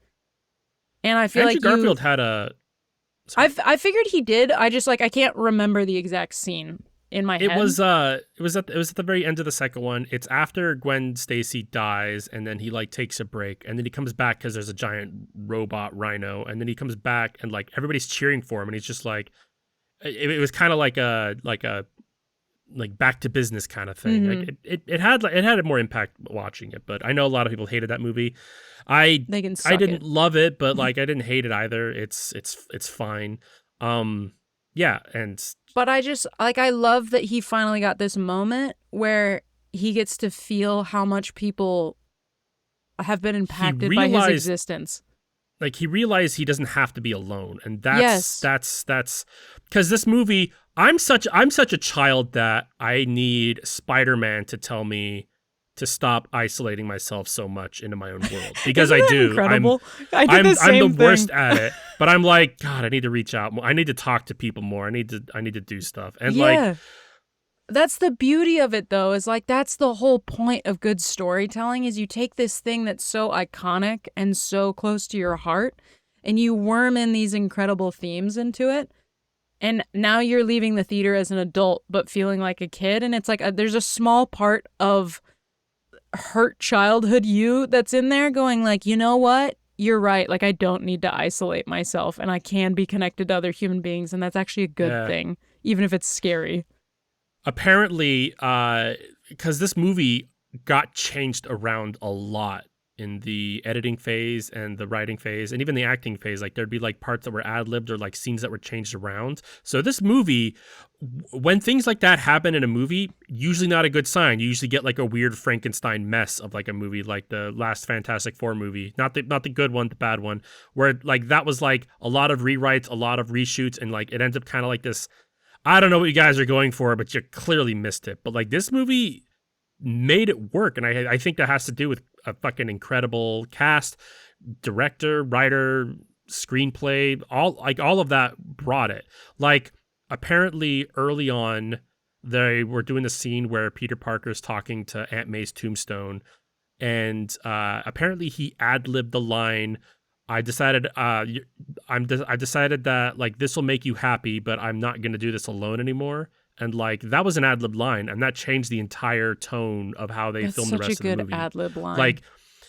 And I feel Andrew like you Garfield had a. Sorry. I figured he did. I just like I can't remember the exact scene in my It head. was it was at the very end of the second one. It's after Gwen Stacy dies, and then he like takes a break, and then he comes back because there's a giant robot rhino, and then he comes back and like everybody's cheering for him, and he's just like, it was kind of like a like back to business kind of thing. Mm-hmm. Like it had a more impact watching it, but I know a lot of people hated that movie. I They can I suck didn't it. love it, but like I didn't hate it either. It's fine. Yeah, and But I just like I love that he finally got this moment where he gets to feel how much people have been he impacted by his realized existence. he realized he doesn't have to be alone, and Yes. that's because this movie, I'm such a child that I need Spider-Man to tell me to stop isolating myself so much into my own world, because Isn't I that do. incredible? I did the I'm the same worst thing. at it, but I'm like, God, I need to reach out more. I need to talk to people more. I need to do stuff, and like Yeah. That's the beauty of it though, is like that's the whole point of good storytelling is you take this thing that's so iconic and so close to your heart and you worm in these incredible themes into it. And now you're leaving the theater as an adult but feeling like a kid, and it's like there's a small part of hurt childhood you that's in there going like, "You know what? You're right. Like I don't need to isolate myself and I can be connected to other human beings and that's actually a good yeah. thing even if it's scary." Apparently, because this movie got changed around a lot in the editing phase and the writing phase and even the acting phase. Like there'd be like parts that were ad-libbed or like scenes that were changed around. So this movie, when things like that happen in a movie, usually not a good sign. You usually get like a weird Frankenstein mess of like a movie, like the last Fantastic Four movie, not the good one, the bad one, where like that was like a lot of rewrites, a lot of reshoots, and like it ends up kind of like this. I don't know what you guys are going for, but you clearly missed it. But like this movie made it work, and I think that has to do with a fucking incredible cast, director, writer, screenplay, all of that brought it. Like apparently early on, they were doing the scene where Peter Parker's talking to Aunt May's tombstone, and apparently he ad-libbed the line, I decided I decided that like this will make you happy, but I'm not going to do this alone anymore. And like that was an ad lib line, and that changed the entire tone of how they That's filmed the such a rest of the good movie. ad lib line. Like,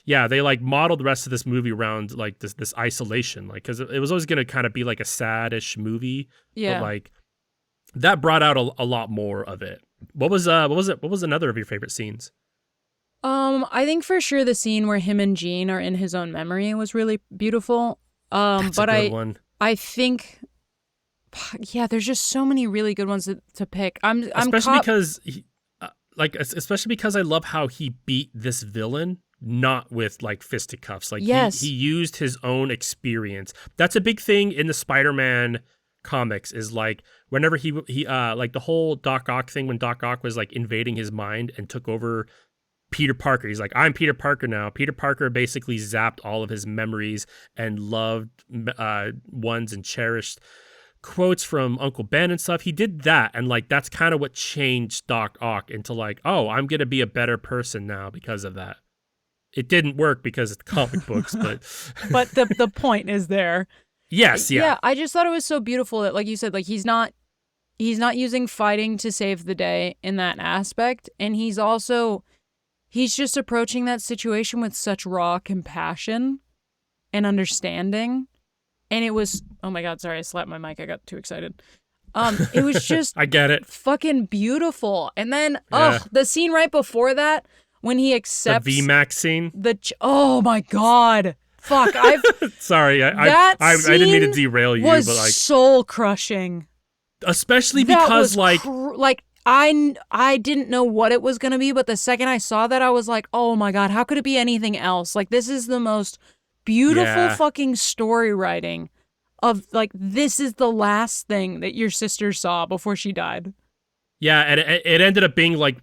yeah, they like modeled the rest of this movie around like this isolation, like because it was always going to kind of be like a sad-ish movie, but Yeah. like that brought out a lot more of it. What was another of your favorite scenes? I think for sure the scene where him and Jean are in his own memory was really beautiful. That's a But good one. I think, yeah, there's just so many really good ones to pick. I'm Especially caught. because especially because I love how he beat this villain not with like fisticuffs. Like he Yes. used his own experience. That's a big thing in the Spider-Man comics is like whenever he like the whole Doc Ock thing when Doc Ock was like invading his mind and took over Peter Parker. He's like, I'm Peter Parker now. Peter Parker basically zapped all of his memories and loved ones and cherished quotes from Uncle Ben and stuff. He did that. And like, that's kind of what changed Doc Ock into like, oh, I'm going to be a better person now because of that. It didn't work because it's comic books, but But the point is there. yes, yeah. Yeah, I just thought it was so beautiful that, like you said, like he's not using fighting to save the day in that aspect, and he's just approaching that situation with such raw compassion and understanding. And it was, oh my God, sorry, I slapped my mic. I got too excited. It was just I get it. fucking beautiful. And then, Yeah. the scene right before that when he The accepts VMAX scene. oh my God. Fuck, Sorry, that I didn't mean to scene derail you, was but like, soul crushing. especially That because was like, I didn't know what it was going to be, but the second I saw that, I was like, oh my God, how could it be anything else? Like, this is the most beautiful Yeah. fucking story writing of like, this is the last thing that your sister saw before she died. yeah, and it ended up being like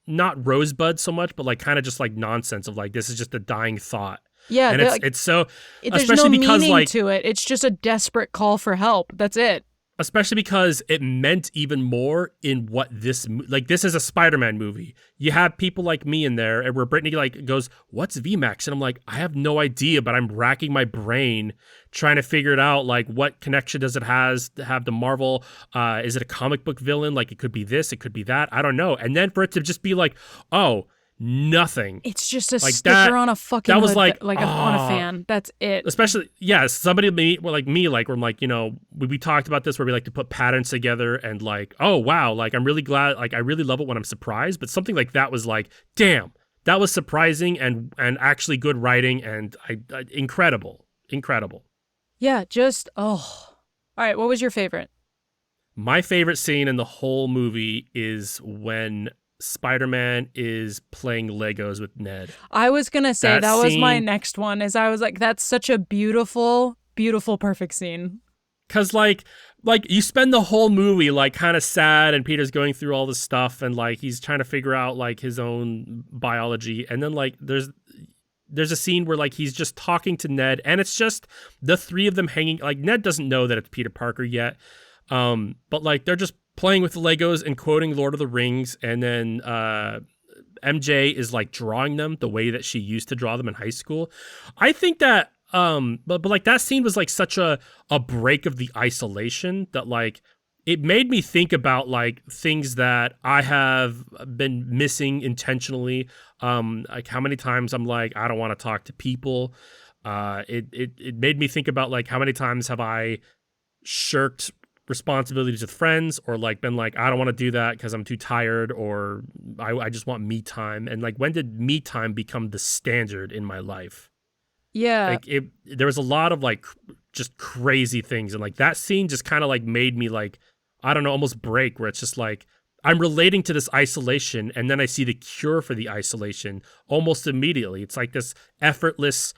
not Rosebud so much, but like kind of just like nonsense of like this is just a dying thought. Yeah, And it's so there's especially no because meaning like to it. It's just a desperate call for help. That's it. especially because it meant even more in what this like this is a Spider-Man movie. You have people like me in there and where Brittany like goes, "What's VMAX?" And I'm like, "I have no idea, but I'm racking my brain trying to figure it out, like what connection does it have to Marvel? Is it a comic book villain? Like it could be this, it could be that. I don't know." And then for it to just be like, "Oh, nothing." It's just a Like sticker that, on a fucking that was hood, like, on a fan. That's it. especially yeah, somebody like me like where I'm like, you know, we talked about this where we like to put patterns together and like, oh wow, like I'm really glad, like I really love it when I'm surprised, but something like that was like, damn, that was surprising and actually good writing and I incredible. Yeah, just All right, what was your favorite? My favorite scene in the whole movie is when Spider-Man is playing Legos with Ned. I was going to say That was my scene- next one, is I was like, that's such a beautiful, beautiful, perfect scene. Cause like you spend the whole movie like kind of sad and Peter's going through all this stuff and like he's trying to figure out like his own biology and then like there's a scene where like he's just talking to Ned and it's just the three of them hanging, like Ned doesn't know that it's Peter Parker yet. But like they're just playing with the Legos and quoting Lord of the Rings and then MJ is like drawing them the way that she used to draw them in high school. I think that but like that scene was like such a break of the isolation that like it made me think about like things that I have been missing intentionally. Like how many times I'm like, I don't want to talk to people. It made me think about like how many times have I shirked responsibilities with friends or like been like, I don't want to do that because I'm too tired or I just want me time. And like, when did me time become the standard in my life? Yeah. Like there was a lot of like just crazy things. And like that scene just kind of like made me like, I don't know, almost break where it's just like, I'm relating to this isolation and then I see the cure for the isolation almost immediately. It's like this effortless,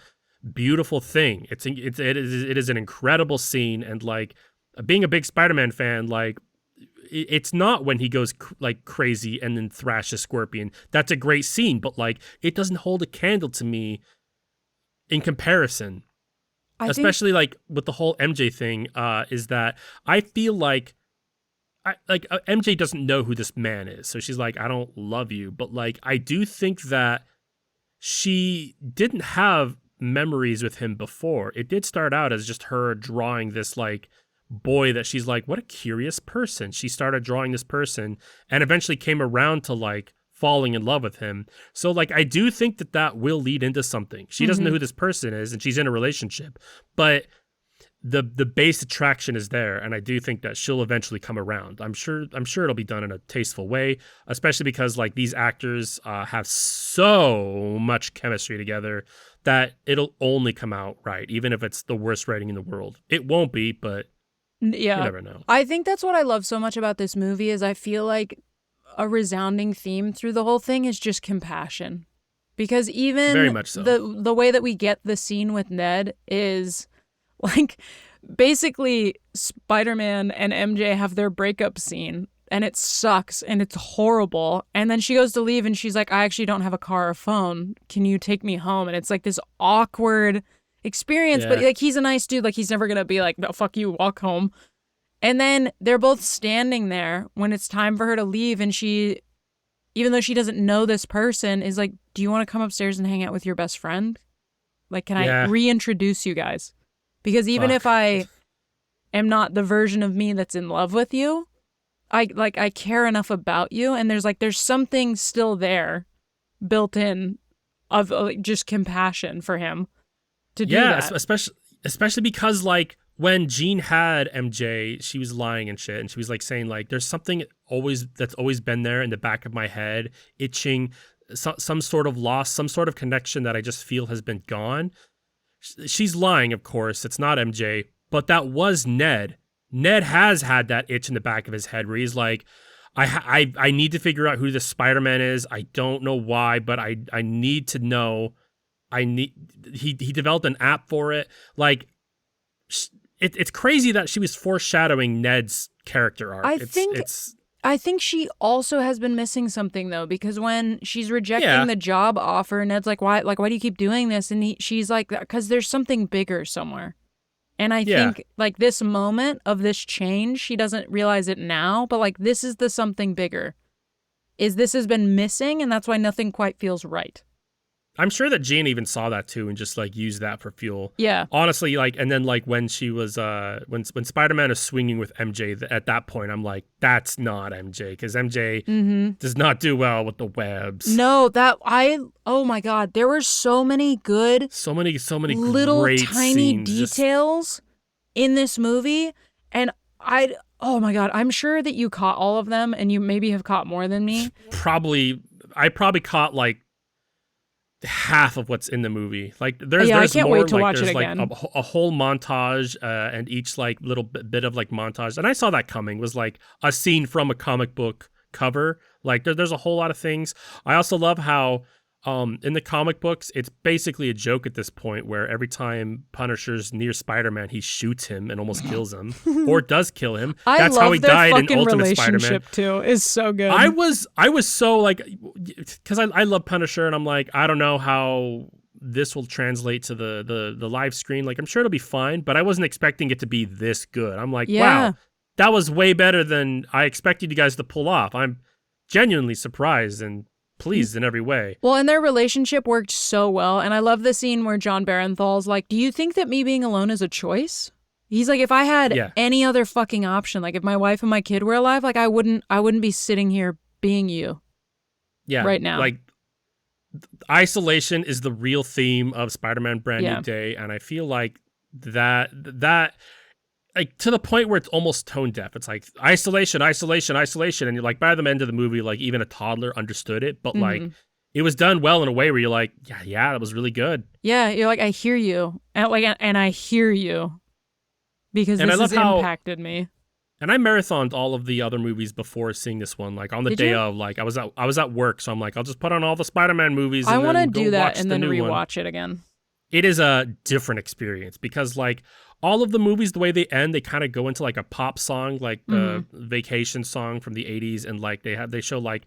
beautiful thing. It is an incredible scene. And like being a big Spider-Man fan, like it's not when he goes like crazy and then thrashes Scorpion. That's a great scene, but like it doesn't hold a candle to me in comparison. Especially like with the whole MJ thing, is that I feel like MJ doesn't know who this man is. So she's like, I don't love you. But like, I do think that she didn't have memories with him before. It did start out as just her drawing this like boy that she's like, what a curious person. She started drawing this person and eventually came around to like falling in love with him. So like I do think that that will lead into something. She doesn't know who this person is and she's in a relationship, but the base attraction is there, and I do think that she'll eventually come around. I'm sure it'll be done in a tasteful way, especially because like these actors have so much chemistry together that it'll only come out right, even if it's the worst writing in the world. It won't be, but Yeah. you never know. I think that's what I love so much about this movie is I feel like a resounding theme through the whole thing is just compassion. Because even Very much so. the way that we get the scene with Ned is like basically Spider-Man and MJ have their breakup scene and it sucks and it's horrible. And then she goes to leave and she's like, I actually don't have a car or phone. Can you take me home? And it's like this awkward experience, but like he's a nice dude. Like he's never going to be like, no, fuck you, walk home. And then they're both standing there when it's time for her to leave. And she, even though she doesn't know this person, is like, do you want to come upstairs and hang out with your best friend? Like, can I reintroduce you guys? Because even if I am not the version of me that's in love with you, I care enough about you. And there's something still there built in of just compassion for him to do that. Yeah, especially because like when Jean had MJ, she was lying and shit. And she was like saying like, there's something that's always been there in the back of my head, itching, some sort of loss, some sort of connection that I just feel has been gone. She's lying, of course. It's not MJ, but that was Ned. Ned has had that itch in the back of his head where he's like, I need to figure out who this Spider-Man is. I don't know why, but I need to know. He developed an app for it. Like, it's crazy that she was foreshadowing Ned's character arc. I think she also has been missing something though, because when she's rejecting the job offer, Ned's like, why do you keep doing this? And she's like, because there's something bigger somewhere. And I think like this moment of this change, she doesn't realize it now, but like this is the something bigger. This has been missing, and that's why nothing quite feels right. I'm sure that Jean even saw that too and just like used that for fuel. Yeah. Honestly, like, and then like when she was when Spider-Man is swinging with MJ, at that point I'm like, that's not MJ, because MJ does not do well with the webs. No, oh my God, there were so many good, so many little great tiny scenes, details in this movie, and oh my God, I'm sure that you caught all of them, and you maybe have caught more than me. I probably caught like half of what's in the movie. Like there's I can't more, wait to like, watch there's it again. Like a whole montage and each like little bit of like montage, and I saw that coming, was like a scene from a comic book cover. Like there's a whole lot of things. I also love how in the comic books it's basically a joke at this point where every time Punisher's near Spider-Man he shoots him and almost kills him or does kill him. That's how he died in Ultimate Spider-Man too is so good. I was so like, because I love Punisher, and I'm like, I don't know how this will translate to the live screen. Like I'm sure it'll be fine, but I wasn't expecting it to be this good. I'm like, wow, that was way better than I expected you guys to pull off. I'm genuinely surprised and pleased in every way. Well, and their relationship worked so well, and I love the scene where John Barenthal's like, do you think that me being alone is a choice? He's like, if I had any other fucking option, like if my wife and my kid were alive, like I wouldn't be sitting here being you right now. Like isolation is the real theme of Spider-Man Brand New Day, and I feel like that like to the point where it's almost tone deaf. It's like isolation, and you're like, by the end of the movie, like even a toddler understood it, but like it was done well in a way where you're like, yeah, that was really good. Yeah, you're like, I hear you, and I hear you because this has impacted me. And I marathoned all of the other movies before seeing this one. Like on the day of, like I was at work, so I'm like, I'll just put on all the Spider-Man movies. I want to do that and then rewatch it again. It is a different experience because like all of the movies, the way they end, they kind of go into like a pop song, like the Vacation song from the 80s, and like they show like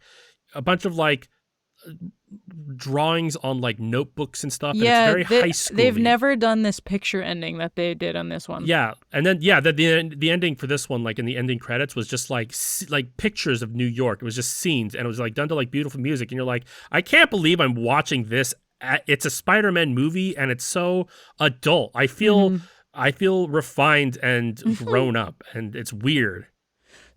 a bunch of like drawings on like notebooks and stuff. Yeah, and it's very high school. They've never done this picture ending that they did on this one. Yeah, and then the ending for this one, like in the ending credits, was just like pictures of New York. It was just scenes, and it was like done to like beautiful music, and you're like, I can't believe I'm watching this it's a Spider-Man movie and it's so adult. Mhm. I feel refined and grown up, and it's weird.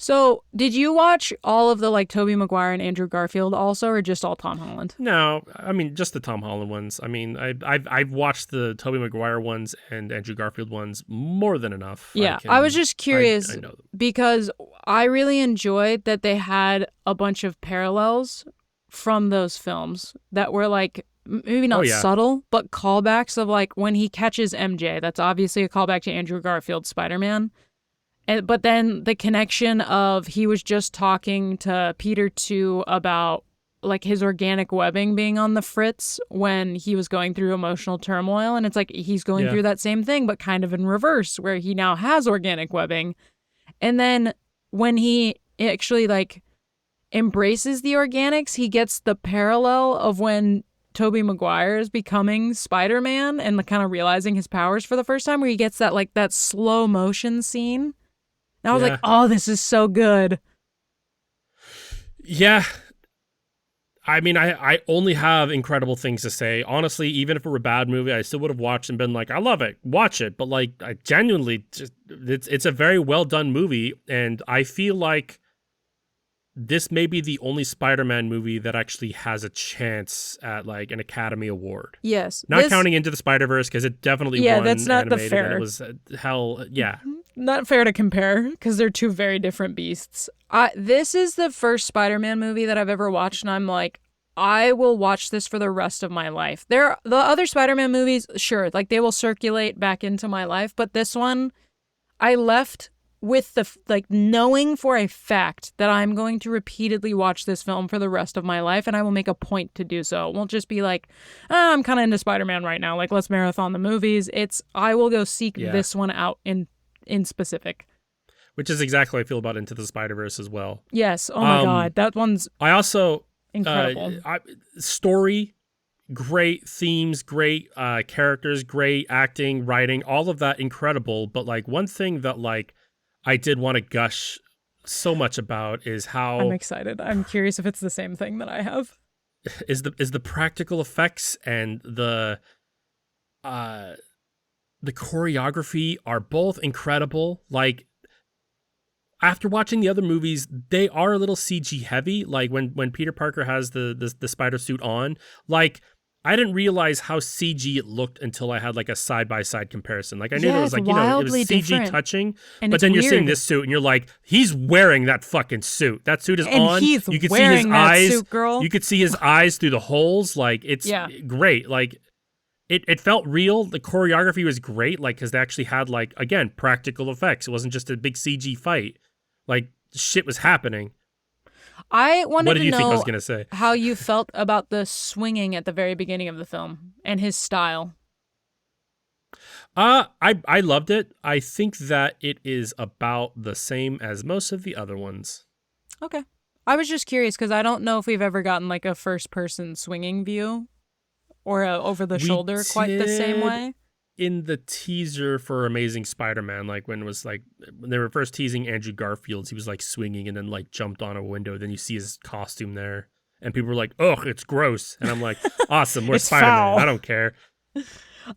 So, did you watch all of the like Tobey Maguire and Andrew Garfield also, or just all Tom Holland? No, I mean just the Tom Holland ones. I mean, I've watched the Tobey Maguire ones and Andrew Garfield ones more than enough. Yeah, I was just curious I know them. because I really enjoyed that they had a bunch of parallels from those films that were like maybe Oh not yeah, subtle, but callbacks of like when he catches MJ. That's obviously a callback to Andrew Garfield's Spider-Man. But then the connection of he was just talking to Peter too about like his organic webbing being on the fritz when he was going through emotional turmoil. And it's like he's going yeah, through that same thing, but kind of in reverse, where he now has organic webbing. And then when he actually like embraces the organics, he gets the parallel of when Tobey Maguire is becoming Spider-Man and kind of realizing his powers for the first time, where he gets that like that slow motion scene. And I was like, yeah, oh, this is so good. yeah. I mean, I only have incredible things to say. Honestly, even if it were a bad movie, I still would have watched and been like, I love it, watch it. But like, I genuinely just, it's a very well done movie, and I feel like this may be the only Spider-Man movie that actually has a chance at like an Academy Award. Yes. Not counting Into the Spider-Verse, because it definitely Yeah, won that's not the animated, and fair. it was hell. Yeah, Not fair to compare because they're two very different beasts. This is the first Spider-Man movie that I've ever watched, and I'm like, I will watch this for the rest of my life. The other Spider-Man movies, sure, like they will circulate back into my life, but this one, I left with the like knowing for a fact that I'm going to repeatedly watch this film for the rest of my life, and I will make a point to do so. It won't just be like, I'm kind of into Spider-Man right now, like let's marathon the movies. It's I will go seek yeah. this one out in specific. Which is exactly how I feel about Into the Spider-Verse as well. Yes. Oh my God, that one's I also incredible. story, great themes, great characters, great acting, writing, all of that incredible. But like one thing that like I did want to gush so much about is I'm how excited. I'm curious if it's the same thing that I have. is the practical effects and uh the choreography are both incredible. Like after watching the other movies, they are a little CG heavy. Like when Peter Parker has the spider suit on, like I didn't realize how CG it looked until I had like a side by side comparison. Like I knew Yeah, there it's was like it was wildly CG different. touching, And but it's then you're seeing weird. this suit and you're like, he's wearing that fucking suit. That suit is And on. he's You can see his wearing that eyes. suit, girl. You could see his eyes through the holes. Like it's Yeah. great. Like it felt real. The choreography was great. Like because they actually had like again practical effects. It wasn't just a big CG fight. Like shit was happening. I wanted What did to you think I was know gonna say? how you felt about the swinging at the very beginning of the film and his style. I loved it. I think that it is about the same as most of the other ones. Okay. I was just curious because I don't know if we've ever gotten like a first person swinging view or a over the shoulder quite the same did way. In the teaser for Amazing Spider-Man, like when it was like when they were first teasing Andrew Garfield, he was like swinging and then like jumped on a window. Then you see his costume there, and people were like, "Ugh, it's gross." And I'm like, "Awesome, we're It's Spider-Man. foul. I don't care."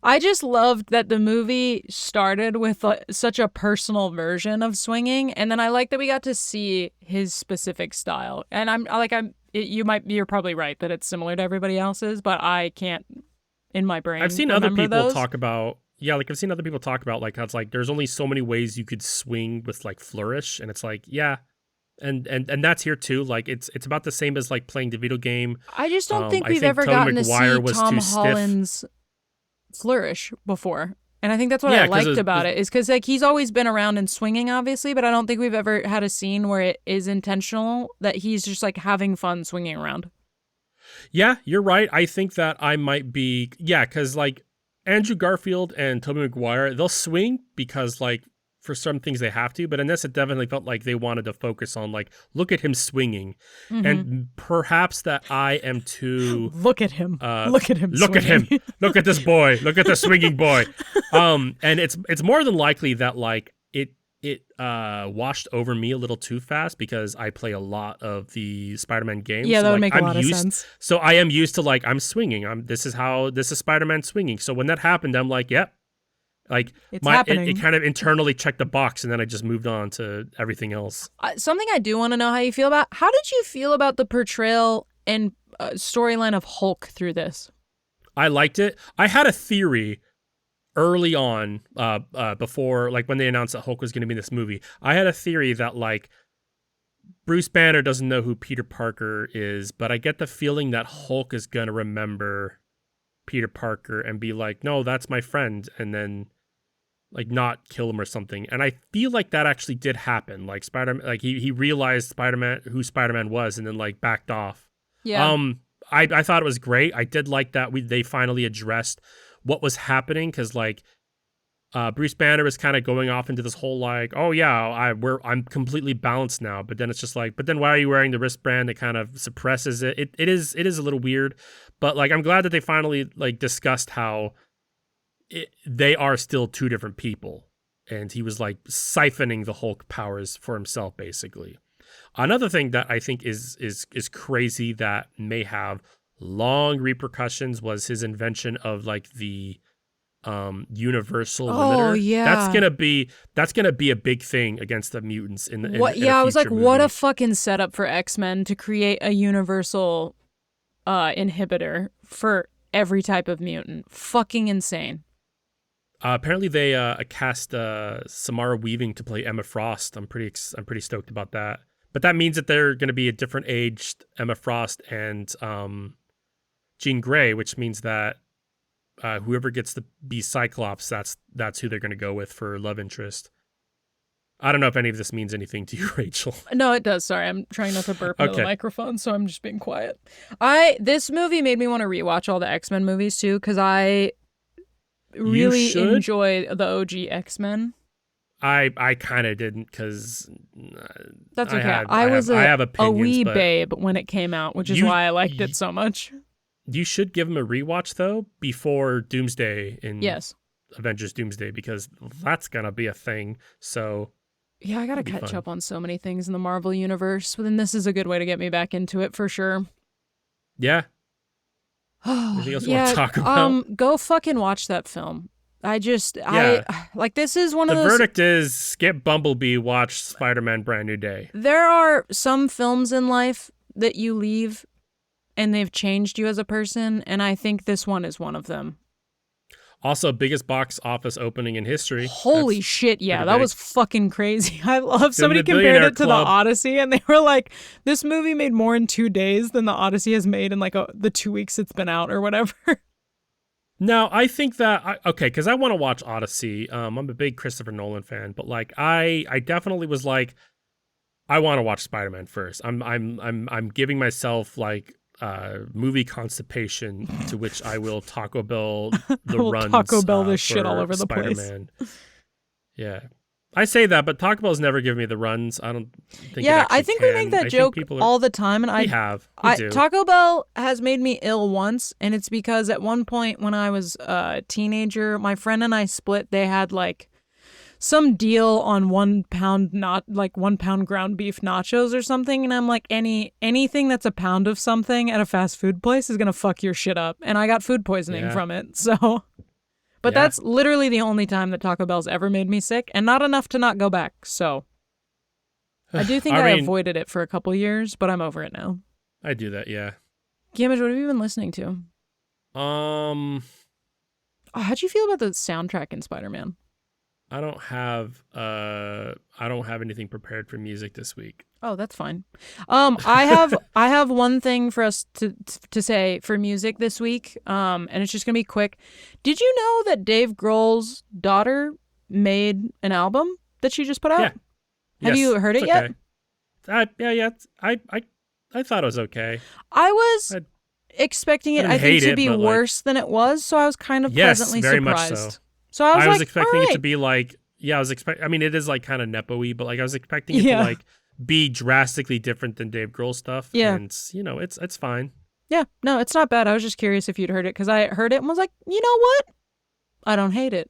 I just loved that the movie started with like, such a personal version of swinging, and then I like that we got to see his specific style. And you're probably right that it's similar to everybody else's, but I can't in my brain. I've seen other remember people those. talk about like I've seen other people talk about like how it's like there's only so many ways you could swing with like flourish, and it's like yeah, and that's here too. Like it's about the same as like playing the video game. I just don't think I we've think ever Tobey gotten Maguire to see was Tom too stiff. Holland's flourish before. And I think that's what Yeah, I 'cause liked about it is because like he's always been around and swinging, obviously, but I don't think we've ever had a scene where it is intentional that he's just like having fun swinging around. Yeah, you're right. I think that I might be because like Andrew Garfield and Tobey Maguire, they'll swing because like for some things they have to, but in this it definitely felt like they wanted to focus on like look at him swinging, and perhaps that I am too Look at him. Look at him. look at swinging. him, look at this boy, look at the swinging boy, and it's more than likely that like it washed over me a little too fast because I play a lot of the Spider-Man games. Yeah, So that would like make a lot of sense. so I am used to like I'm swinging. This is Spider-Man swinging. So when that happened, I'm like, yep. Like It's it happening. kind of internally checked the box, and then I just moved on to everything else. Something I do want to know how you feel about. How did you feel about the portrayal and storyline of Hulk through this? I liked it. I had a theory early on, before like when they announced that Hulk was going to be in this movie. I had a theory that like Bruce Banner doesn't know who Peter Parker is, but I get the feeling that Hulk is going to remember Peter Parker and be like, no, that's my friend, and then like not kill him or something. And I feel like that actually did happen. Like like he realized who Spider-Man was and then like backed off. Yeah. I thought it was great. I did like that they finally addressed what was happening, because like Bruce Banner is kind of going off into this whole like, oh yeah, I'm completely balanced now. But then it's just like, but then why are you wearing the wristband that kind of suppresses it? It is a little weird, but like I'm glad that they finally like discussed how they are still two different people, and he was like siphoning the Hulk powers for himself basically. Another thing that I think is crazy that may have long repercussions was his invention of like the universal Oh limiter. That's yeah. gonna be a big thing against the mutants in What? in a Yeah, I was like, future what a movie. fucking setup for X-Men to create a universal inhibitor for every type of mutant. Fucking insane. Apparently they cast Samara Weaving to play Emma Frost. I'm pretty stoked about that. But that means that they're going to be a different aged Emma Frost and Jean Grey, which means that whoever gets to be Cyclops, that's who they're going to go with for love interest. I don't know if any of this means anything to you, Rachel. No, it does. Sorry, I'm trying not to burp into the Okay. microphone, so I'm just being quiet. This movie made me want to rewatch all the X-Men movies too, because I You really should. enjoy the OG X-Men. I kind of didn't, because That's okay. I was I a have opinions, wee but babe when it came out, which is you, why I liked you it so much. you should give him a rewatch though before Doomsday in Yes. Avengers Doomsday, because that's gonna be a thing. So Yeah, I gotta it'll be catch fun. up on so many things in the Marvel universe, but then this is a good way to get me back into it for sure. Yeah. Oh, Anything else you want to yeah. talk about? Go fucking watch that film. Yeah. Like this is one The of those. verdict is skip Bumblebee, watch Spider-Man Brand New Day. There are some films in life that you leave and they've changed you as a person, and I think this one is one of them. Also, biggest box office opening in history. Holy That's shit, yeah, pretty that big. was fucking crazy. I love It's in somebody the compared Billionaire it to the Club. Odyssey, and they were like, this movie made more in 2 days than the Odyssey has made in like the 2 weeks it's been out or whatever. Now, I think that okay, because I want to watch Odyssey. I'm a big Christopher Nolan fan, but like I definitely was like, I want to watch Spider-Man first. I'm giving myself like movie constipation, to which I will Taco Bell I the will runs Taco Bell this shit all for over the place. Spider-Man. Yeah, I say that, but Taco Bell's never given me the runs. I don't think. It Yeah, actually I think we make can. that I think joke people are. all the time, and We do. Taco Bell has made me ill once, and it's because at one point when I was a teenager, my friend and I split. They had like some deal on 1 pound, not like 1 pound ground beef nachos or something, and I'm like, anything that's a pound of something at a fast food place is gonna fuck your shit up, and I got food poisoning Yeah. from it. So, but Yeah. that's literally the only time that Taco Bell's ever made me sick, and not enough to not go back. So. I do think I mean, avoided it for a couple years, but I'm over it now. I do that. Yeah. Gamage, what have you been listening to? Um. Oh, how'd you feel about the soundtrack in Spider-Man? I don't have anything prepared for music this week. Oh, that's fine. I have one thing for us to say for music this week. And it's just gonna be quick. Did you know that Dave Grohl's daughter made an album that she just put out? Yeah. Have Yes, you heard it's it yet? okay. Yeah. I thought it was okay. I was I expecting it, didn't I think, hate to it, be but, like- worse than it was, so I was kind of Yes, pleasantly very much surprised. so. So I was I was like, expecting all it to right. be like, yeah, I mean, it is like kind of nepo-y, but like I was expecting it Yeah. to like be drastically different than Dave Grohl stuff. Yeah. And it's fine. Yeah, no, it's not bad. I was just curious if you'd heard it because I heard it and was like, you know what? I don't hate it.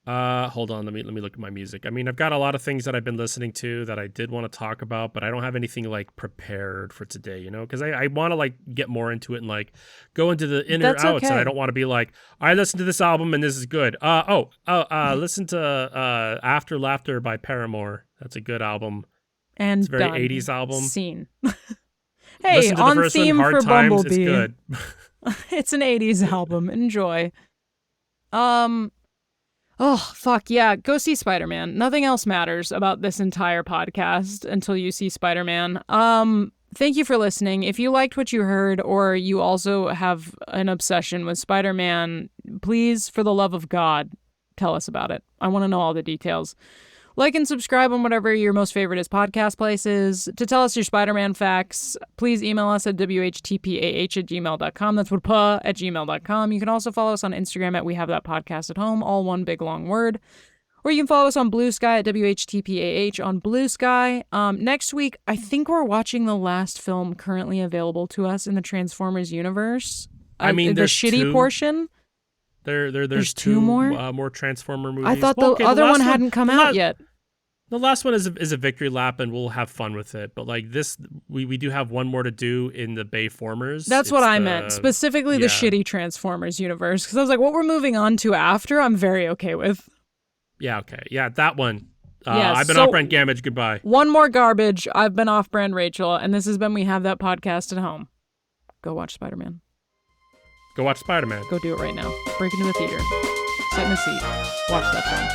Hold on. Let me look at my music. I mean, I've got a lot of things that I've been listening to that I did want to talk about, but I don't have anything like prepared for today, because I want to like get more into it and like go into the in or That's outs, and I okay. don't want to be like, I listened to this album and this is good. Listen to After Laughter by Paramore. That's a good album. And It's a very done. 80s album. Scene. Hey, Listen to the on first one, theme Hard for Times. It's Bumblebee. good. It's an 80s album. Enjoy. Oh, fuck yeah. Go see Spider-Man. Nothing else matters about this entire podcast until you see Spider-Man. Thank you for listening. If you liked what you heard, or you also have an obsession with Spider-Man, please, for the love of God, tell us about it. I want to know all the details. Like and subscribe on whatever your most favorite is podcast places. To tell us your Spider-Man facts, please email us at whtpah@gmail.com. That's whatpa@gmail.com. You can also follow us on Instagram at We Have That Podcast at Home, all one big long word. Or you can follow us on Blue Sky at WHTPAH on Blue Sky. Next week, I think we're watching the last film currently available to us in the Transformers universe. I mean, the there's shitty two. portion. There's two more? more Transformer movies. I thought Well, the other one hadn't come out yet. The last one is a victory lap, and we'll have fun with it. But like this, we do have one more to do in the Bayformers. That's what I meant. Specifically the shitty Transformers universe. Because I was like, what we're moving on to after, I'm very okay with. Yeah, okay. Yeah, that one. Yes, I've been so Off-Brand Gamage. Goodbye. One more garbage. I've been Off-Brand Rachel, and this has been We Have That Podcast at Home. Go watch Spider-Man. Go watch Spider-Man. Go do it right now. Break into a theater. Sit in a seat. Watch that film.